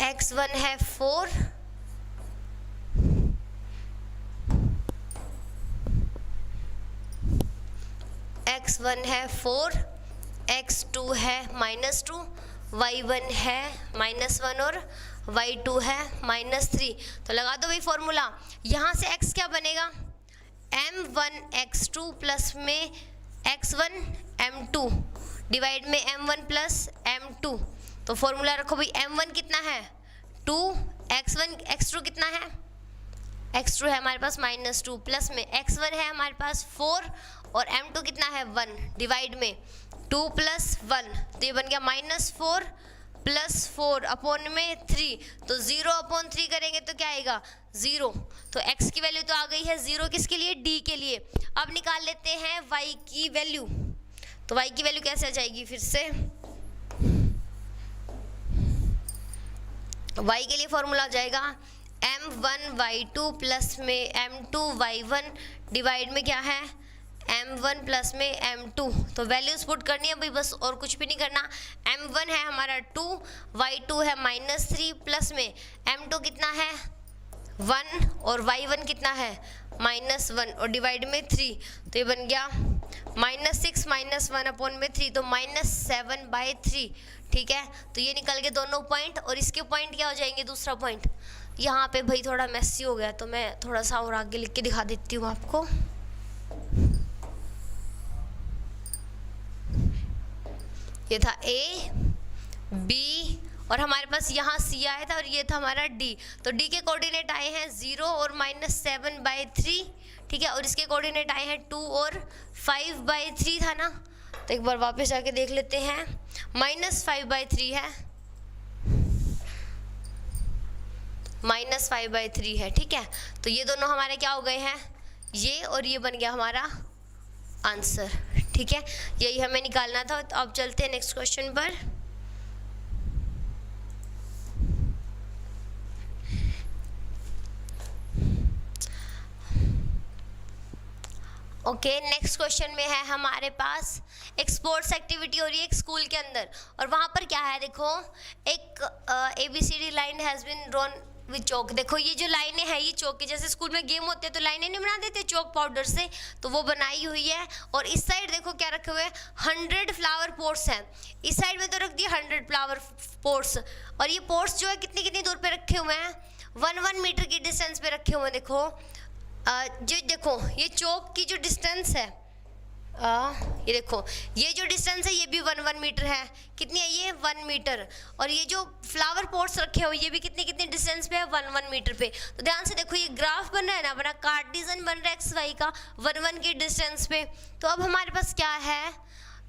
x1 है 4, x1 है 4, x2 है -2, y1 है -1 और y2 है -3। तो लगा दो भाई फॉर्मूला, यहाँ से x क्या बनेगा, m1 x2 प्लस में x1 m2 डिवाइड में m1 प्लस m2। तो फॉर्मूला रखो भाई, m1 कितना है 2, x2 कितना है, x2 है हमारे पास -2 प्लस में x1 है हमारे पास 4 और m2 कितना है 1 डिवाइड में 2 + 1। तो ये बन गया -4 + 4 अपॉन में 3। तो 0/3 करेंगे तो क्या आएगा 0। तो x की वैल्यू तो आ गई है 0, किसके लिए, d के लिए। अब निकाल लेते हैं y की वैल्यू। तो y की वैल्यू कैसे आ जाएगी, फिर से y के लिए फॉर्मूला आ जाएगा m1 y2 प्लस में m2 y1 डिवाइड में क्या है m1 प्लस में m2। तो वैल्यूज पुट करनी है भाई, बस और कुछ भी नहीं करना। m1 है हमारा 2, y2 है -3 प्लस में m2 कितना है 1 और y1 कितना है -1 और डिवाइड में 3। तो ये बन गया -6 - 1 अपॉन में 3, तो -7/3। ठीक है, तो ये निकल गए दोनों पॉइंट, और इसके पॉइंट क्या हो जाएंगे, दूसरा पॉइंट यहाँ पे भाई थोड़ा मैसी हो गया, तो मैं थोड़ा सा और आगे लिख के दिखा देती हूँ आपको। ये था A, B और हमारे पास यहाँ C आया था और ये था हमारा D। तो D के कोऑर्डिनेट आए हैं 0 और -7/3। ठीक है, और इसके कोऑर्डिनेट आए हैं 2 और 5/3 था ना। तो एक बार वापस जाके देख लेते हैं, -5/3 है, -5/3 है। ठीक है, तो ये दोनों हमारे क्या हो गए हैं, ये और ये बन गया हमारा आंसर। ठीक है, यही हमें निकालना था। तो अब चलते हैं नेक्स्ट क्वेश्चन पर। ओके, नेक्स्ट क्वेश्चन में है हमारे पास एक स्पोर्ट्स एक्टिविटी हो रही है एक स्कूल के अंदर, और वहाँ पर क्या है, देखो एक ABCD line has been drawn with chalk. देखो ये जो लाइनें हैं ये चौक की, जैसे स्कूल में गेम होते हैं तो लाइनें नहीं बना देते चौक पाउडर से, तो वो बनाई हुई है। और इस साइड देखो क्या रखे हुए हैं, 100 फ्लावर पोट्स हैं। इस साइड में तो रख दिए 100 फ्लावर पोट्स, और ये पोट्स जो है कितनी कितनी दूर पे रखे हुए हैं, 1 मीटर की डिस्टेंस पे रखे हुए हैं। देखो जो देखो ये चौक की जो डिस्टेंस है ये देखो, ये जो डिस्टेंस है ये भी 1 मीटर है। कितनी है ये? 1 मीटर। और ये जो फ्लावर पॉट्स रखे हो ये भी कितनी डिस्टेंस पे है? 1 मीटर पे। तो ध्यान से देखो, ये ग्राफ बन रहा है ना, अपना कार्टेशियन बन रहा है एक्स वाई का 1 की डिस्टेंस पे। तो अब हमारे पास क्या है?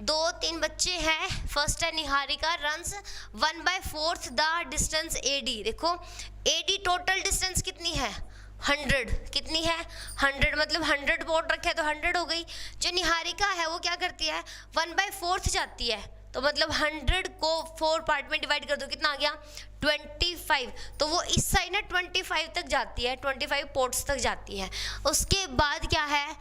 2-3 बच्चे हैं। फर्स्ट है Niharika, runs 1/4 the distance AD। देखो AD टोटल डिस्टेंस कितनी है? 100। कितनी है? 100, मतलब 100 पॉट रखे तो 100 हो गई। जो निहारिका है वो क्या करती है? 1/4 जाती है, तो मतलब 100 को 4 पार्ट में डिवाइड कर दो, कितना आ गया? 25। तो वो इस साइड ना 25 तक जाती है, 25 पॉट्स तक जाती है। उसके बाद क्या है?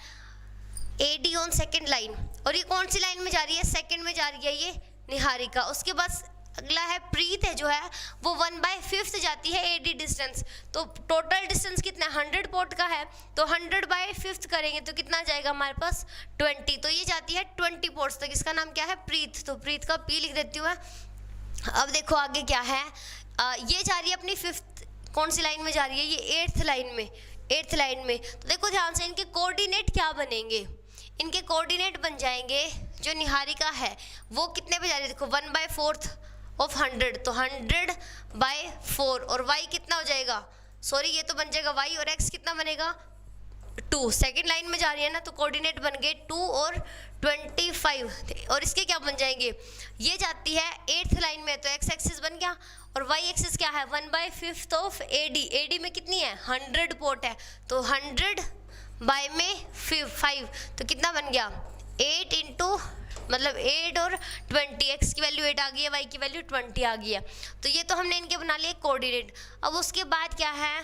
AD on second line. और ये कौन सी लाइन में जा रही है? सेकेंड में जा रही है ये निहारिका। उसके बाद अगला है प्रीत है जो है वो 1/5 जाती है AD डिस्टेंस। तो टोटल डिस्टेंस कितना है? 100 पॉट का है, तो 100/5 करेंगे तो कितना जाएगा हमारे पास? 20। तो ये जाती है 20 पॉट्स तक। इसका नाम क्या है? प्रीत। तो प्रीत का P लिख देती हूँ मैं। अब देखो आगे क्या है? ये जा रही है अपनी 5th, कौन सी लाइन में जा रही है? ये 8th लाइन में। 8th लाइन में तो देखो ध्यान से, इनके कोऑर्डिनेट क्या बनेंगे? इनके कोऑर्डिनेट बन जाएंगे, जो निहारिका है वो कितने पे जा रही है? देखो 1/4 ऑफ 100, तो 100/4। और y कितना हो जाएगा? सॉरी, ये तो बन जाएगा y, और x कितना बनेगा? 2। सेकेंड लाइन में जा रही है ना, तो कोऑर्डिनेट बन गए 2 और 25। और इसके क्या बन जाएंगे? ये जाती है 8th लाइन में, तो x एक्सिस बन गया, और y एक्सिस क्या है? 1/5 ऑफ AD। AD में कितनी है? 100 पॉट है, तो 100/5, तो कितना बन गया? 8 इंटू, मतलब 8 और 20, x की वैल्यू 8 आ गई है, y की वैल्यू 20 आ गई है। तो ये तो हमने इनके बना लिए कोऑर्डिनेट। अब उसके बाद क्या है?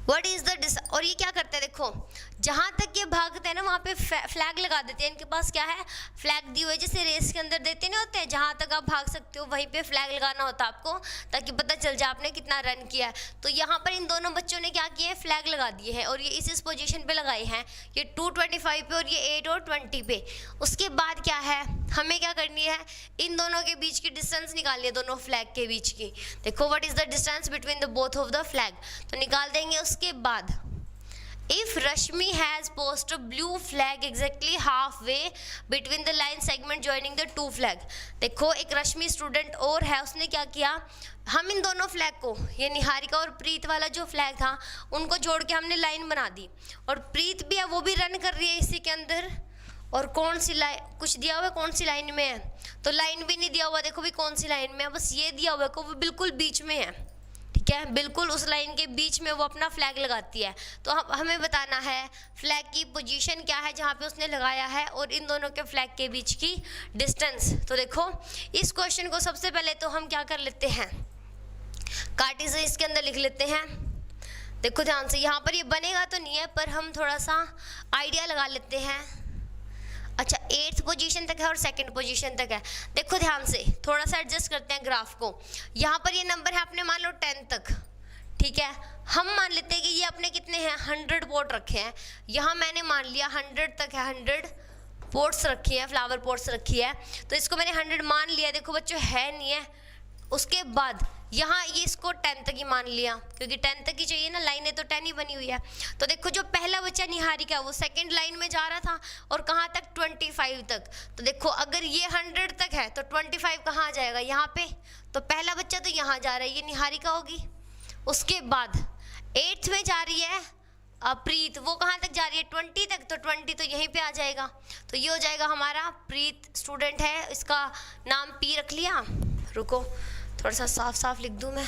व्हाट इज द और ये क्या करते हैं? देखो जहाँ तक ये भागते हैं ना वहाँ पे फ्लैग लगा देते हैं। इनके पास क्या है? फ्लैग दी हुई, जैसे रेस के अंदर देते नहीं होते हैं, जहाँ तक आप भाग सकते हो वहीं पे फ्लैग लगाना होता है आपको, ताकि पता चल जाए आपने कितना रन किया है। तो यहाँ पर इन दोनों बच्चों ने क्या किया है? फ्लैग लगा दिए हैं, और ये इस पोजीशन पे लगाए हैं, ये 225 पे और ये 8 और 20 पे। उसके बाद क्या है? हमें क्या करनी है? इन दोनों के बीच की डिस्टेंस निकालनी है, दोनों फ्लैग के बीच की। देखो what is the distance between the both of the flag, तो निकाल देंगे। उसके बाद if Rashmi has posted a blue flag exactly halfway between the line segment joining the two flag। देखो एक रश्मि स्टूडेंट और है, उसने क्या किया? हम इन दोनों फ्लैग को, ये निहारिका और प्रीत वाला जो फ्लैग था, उनको जोड़ के हमने लाइन बना दी। और प्रीत भी है, वो भी रन कर रही है इसी के अंदर। और कौन सी लाइन? कुछ दिया हुआ है कौन सी लाइन में है? तो लाइन भी नहीं दिया हुआ, देखो भी कौन सी लाइन में है, बस ये दिया हुआ है को वो बिल्कुल बीच में है। ठीक है, बिल्कुल उस लाइन के बीच में वो अपना फ्लैग लगाती है। तो हमें बताना है फ्लैग की पोजीशन क्या है जहाँ पे उसने लगाया है, और इन दोनों के फ्लैग के बीच की डिस्टेंस। तो देखो इस क्वेश्चन को सबसे पहले तो हम क्या कर लेते हैं? कार्टेशियन इसके अंदर लिख लेते हैं। देखो ध्यान से, यहाँ पर ये बनेगा तो नहीं है, पर हम थोड़ा सा आइडिया लगा लेते हैं। अच्छा 8th पोजीशन तक है और 2nd पोजीशन तक है। देखो ध्यान से, थोड़ा सा एडजस्ट करते हैं ग्राफ को। यहाँ पर ये नंबर है अपने, मान लो 10 तक, ठीक है। हम मान लेते हैं कि ये अपने कितने हैं? 100 पॉट रखे हैं। यहाँ मैंने मान लिया 100 तक है, 100 पॉट्स रखी है, फ्लावर पॉट्स रखी है, तो इसको मैंने 100 मान लिया। देखो बच्चों है नहीं है। उसके बाद यहाँ ये इसको 10 तक ही मान लिया, क्योंकि 10 तक ही चाहिए ना, लाइनें तो 10 ही बनी हुई है। तो देखो जो पहला बच्चा निहारिका वो सेकंड लाइन में जा रहा था, और कहाँ तक? 25 तक। तो देखो अगर ये 100 तक है तो 25 कहाँ आ जाएगा? यहाँ पे। तो पहला बच्चा तो यहाँ जा रहा है, ये निहारिका होगी। उसके बाद 8th में जा रही है प्रीत, वो कहाँ तक जा रही है? 20 तक, तो 20 तो यहीं पे आ जाएगा। तो ये हो जाएगा हमारा, प्रीत स्टूडेंट है, इसका नाम P रख लिया। रुको थोड़ा सा साफ साफ लिख दूं मैं।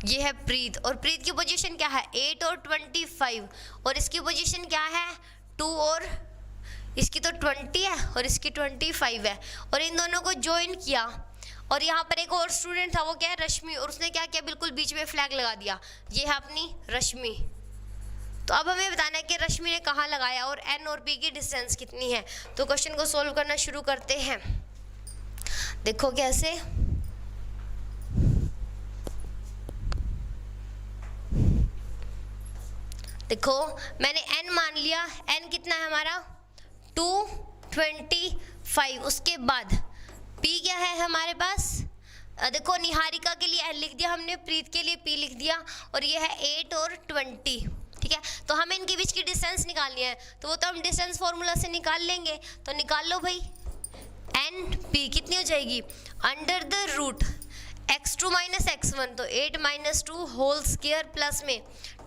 ये है प्रीत, और प्रीत की पोजीशन क्या है? 8 और 25, और इसकी पोजीशन क्या है? 2 और इसकी तो 20 है और इसकी 25 है। और इन दोनों को ज्वाइन किया, और यहाँ पर एक और स्टूडेंट था, वो क्या है? रश्मि, और उसने क्या किया? बिल्कुल बीच में फ्लैग लगा दिया। ये है अपनी रश्मि। तो अब हमें बताना है कि रश्मि ने कहाँ लगाया और N और P की डिस्टेंस कितनी है। तो क्वेश्चन को सोल्व करना शुरू करते हैं। देखो कैसे, देखो मैंने n मान लिया, n कितना है हमारा? 225। उसके बाद p क्या है हमारे पास? देखो निहारिका के लिए n लिख दिया हमने, प्रीत के लिए p लिख दिया, और ये है 8 और 20। ठीक ठीक है। तो हमें इनके बीच की डिस्टेंस निकालनी है, तो वो तो हम डिस्टेंस फॉर्मूला से निकाल लेंगे। तो निकाल लो भाई, एन पी कितनी हो जाएगी, under the root x2 minus x1, तो 8 माइनस 2 होल स्क्वायर प्लस में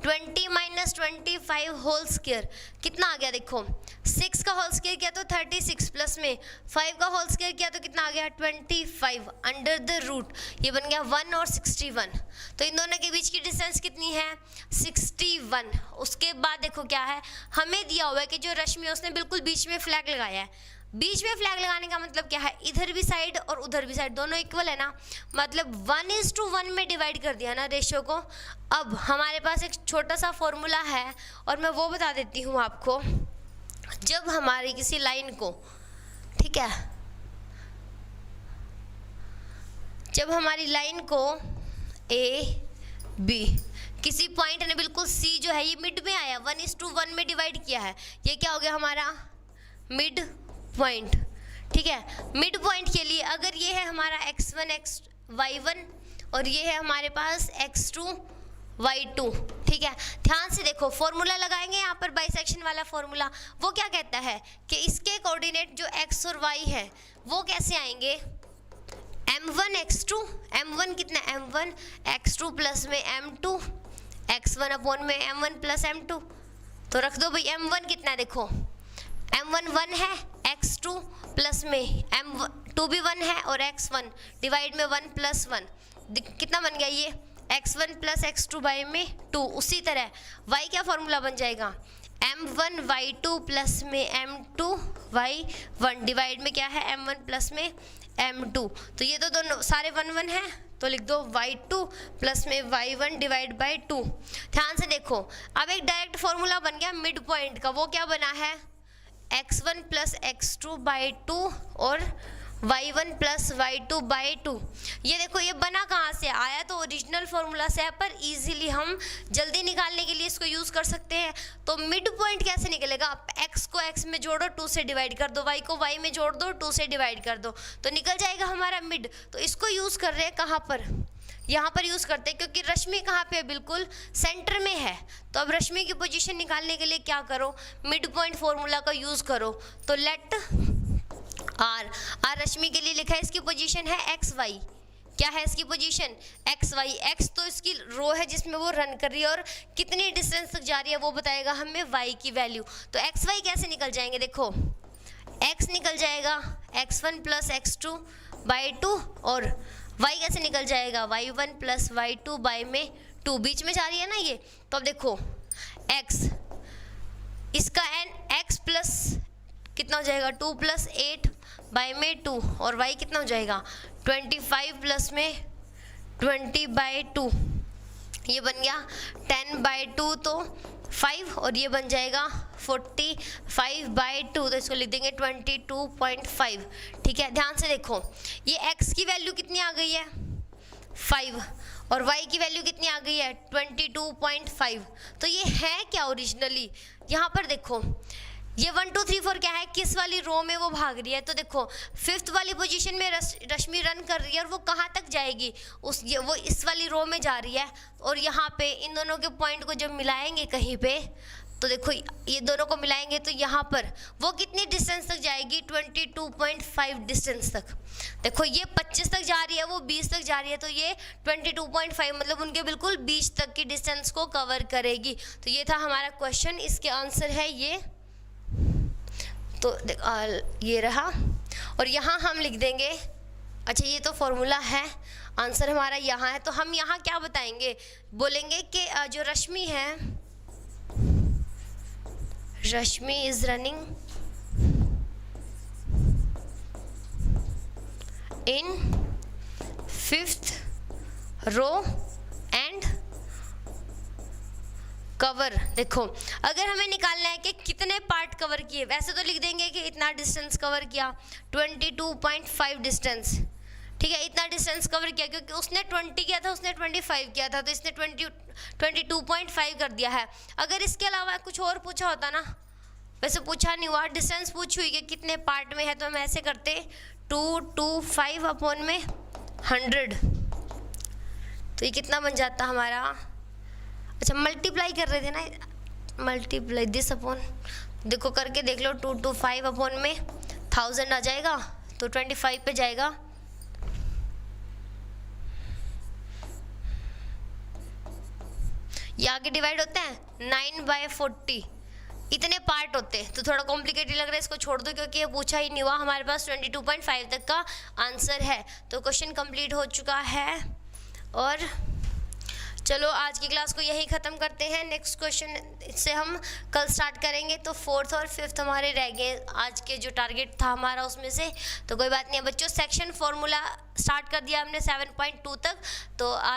20 माइनस 25 होल स्क्वायर, कितना आ गया देखो, 6 का होल स्क्वायर किया तो 36 प्लस में 5 का होल स्क्वायर किया तो कितना आ गया 25 अंडर द रूट, ये बन गया 1 और 61। तो इन दोनों के बीच की डिस्टेंस कितनी है 61। उसके बाद देखो क्या है, हमें दिया हुआ है कि जो रश्मि है उसने बिल्कुल बीच में फ्लैग लगाया है। बीच में फ्लैग लगाने का मतलब क्या है, इधर भी साइड और उधर भी साइड दोनों इक्वल है ना, मतलब 1:1 में डिवाइड कर दिया ना रेशियो को। अब हमारे पास एक छोटा सा फॉर्मूला है और मैं वो बता देती हूँ आपको। जब हमारी किसी लाइन को, ठीक है, जब हमारी लाइन को ए बी किसी पॉइंट ने बिल्कुल सी जो है ये मिड में आया, 1:1 में डिवाइड किया है, ये क्या हो गया हमारा मिड पॉइंट। ठीक है, मिड पॉइंट के लिए अगर ये है हमारा x1 y1 और ये है हमारे पास x2 y2, ठीक है। ध्यान से देखो, फॉर्मूला लगाएंगे यहाँ पर बाइसेक्शन वाला फॉर्मूला। वो क्या कहता है कि इसके कोऑर्डिनेट जो x और y है वो कैसे आएंगे, m1 x2, m1 कितना m1 x2 प्लस में m2 x1 अपॉन में m1 प्लस m2। तो रख दो भाई, m1 कितना देखो, m1 1 है, x2 प्लस में m2 भी 1 है और x1 डिवाइड में 1 प्लस 1 कितना बन गया ये x1 प्लस x2 बाई में 2। उसी तरह y क्या फॉर्मूला बन जाएगा, m1 y2 प्लस में m2 y1 डिवाइड में क्या है m1 प्लस में m2। तो ये तो दोनों सारे 1 1 है, तो लिख दो y2 प्लस में y1 डिवाइड बाई 2। ध्यान से देखो, अब एक डायरेक्ट फॉर्मूला बन गया मिड पॉइंट का। वो क्या बना है, x1 प्लस x2 बाई 2 और y1 प्लस y2 बाई 2। ये देखो, ये बना कहाँ से, आया तो ओरिजिनल फॉर्मूला से है, पर इजीली हम जल्दी निकालने के लिए इसको यूज़ कर सकते हैं। तो मिड पॉइंट कैसे निकलेगा, x को x में जोड़ो 2 से डिवाइड कर दो, y को y में जोड़ दो 2 से डिवाइड कर दो, तो निकल जाएगा हमारा मिड। तो इसको यूज़ कर रहे हैं कहाँ पर, यहाँ पर यूज़ करते हैं, क्योंकि रश्मि कहाँ पे है, बिल्कुल सेंटर में है। तो अब रश्मि की पोजीशन निकालने के लिए क्या करो, मिड पॉइंट फॉर्मूला का यूज़ करो। तो लेट आर रश्मि के लिए लिखा है, इसकी पोजीशन है एक्स वाई। क्या है इसकी पोजीशन, एक्स वाई। एक्स तो इसकी रो है जिसमें वो रन कर रही है और कितनी डिस्टेंस तक जा रही है वो बताएगा हमें वाई की वैल्यू। तो एक्स वाई कैसे निकल जाएंगे, देखो एक्स निकल जाएगा x1 प्लस x2 बाई 2 और y कैसे निकल जाएगा, y1 प्लस y2 बाई में 2, बीच में जा रही है ना ये। तो अब देखो x, इसका n x प्लस कितना हो जाएगा 2 प्लस 8 बाई में 2 और y कितना हो जाएगा 25 प्लस में 20 बाई 2, ये बन गया 10 बाई 2 तो 5 और ये बन जाएगा 45 बाई 2, तो इसको लिख देंगे 22.5। ठीक है, ध्यान से देखो, ये x की वैल्यू कितनी आ गई है 5 और y की वैल्यू कितनी आ गई है 22.5। तो ये है क्या ओरिजिनली, यहाँ पर देखो ये 1 2 3 4 क्या है, किस वाली रो में वो भाग रही है। तो देखो 5th वाली पोजीशन में रश्मि रन कर रही है और वो कहाँ तक जाएगी, वो इस वाली रो में जा रही है। और यहाँ पे इन दोनों के पॉइंट को जब मिलाएंगे कहीं पे, तो देखो ये दोनों को मिलाएंगे तो यहाँ पर वो कितनी डिस्टेंस तक जाएगी 22.5 डिस्टेंस तक। देखो ये 25 तक जा रही है, वो 20 तक जा रही है, तो ये 22.5 मतलब उनके बिल्कुल बीच तक की डिस्टेंस को कवर करेगी। तो ये था हमारा क्वेश्चन, इसके आंसर है ये। तो ये रहा और यहाँ हम लिख देंगे, अच्छा ये तो फॉर्मूला है, आंसर हमारा यहाँ है। तो हम यहाँ क्या बताएंगे, बोलेंगे कि जो रश्मि है, Rashmi is running in 5th row and cover. देखो अगर हमें निकालना है कि कितने पार्ट कवर किए, वैसे तो लिख देंगे कि इतना डिस्टेंस कवर किया 22.5 डिस्टेंस, ठीक है, इतना डिस्टेंस कवर किया, क्योंकि उसने 20 किया था, उसने 25 किया था, तो इसने 22.5 कर दिया है। अगर इसके अलावा कुछ और पूछा होता ना, वैसे पूछा नहीं हुआ, डिस्टेंस पूछी हुई कि कितने पार्ट में है, तो हम ऐसे करते 225 अपॉन में 100, तो ये कितना बन जाता हमारा, अच्छा मल्टीप्लाई कर रहे थे ना, मल्टीप्लाई दिस अपॉन, देखो करके देख लो, 2 to 5 अपॉन में 1000 आ जाएगा तो 25 पे जाएगा। ये आगे डिवाइड होते हैं 9/40, इतने पार्ट होते हैं तो थोड़ा कॉम्प्लिकेटेड लग रहा है, इसको छोड़ दो क्योंकि ये पूछा ही नहीं हुआ। हमारे पास 22.5 तक का आंसर है, तो क्वेश्चन कंप्लीट हो चुका है। और चलो आज की क्लास को यही ख़त्म करते हैं। नेक्स्ट क्वेश्चन से हम कल स्टार्ट करेंगे, तो 4th और 5th हमारे रह गए आज के जो टारगेट था हमारा उसमें से। तो कोई बात नहीं है बच्चों, सेक्शन फॉर्मूला स्टार्ट कर दिया हमने 7.2 तक। तो आज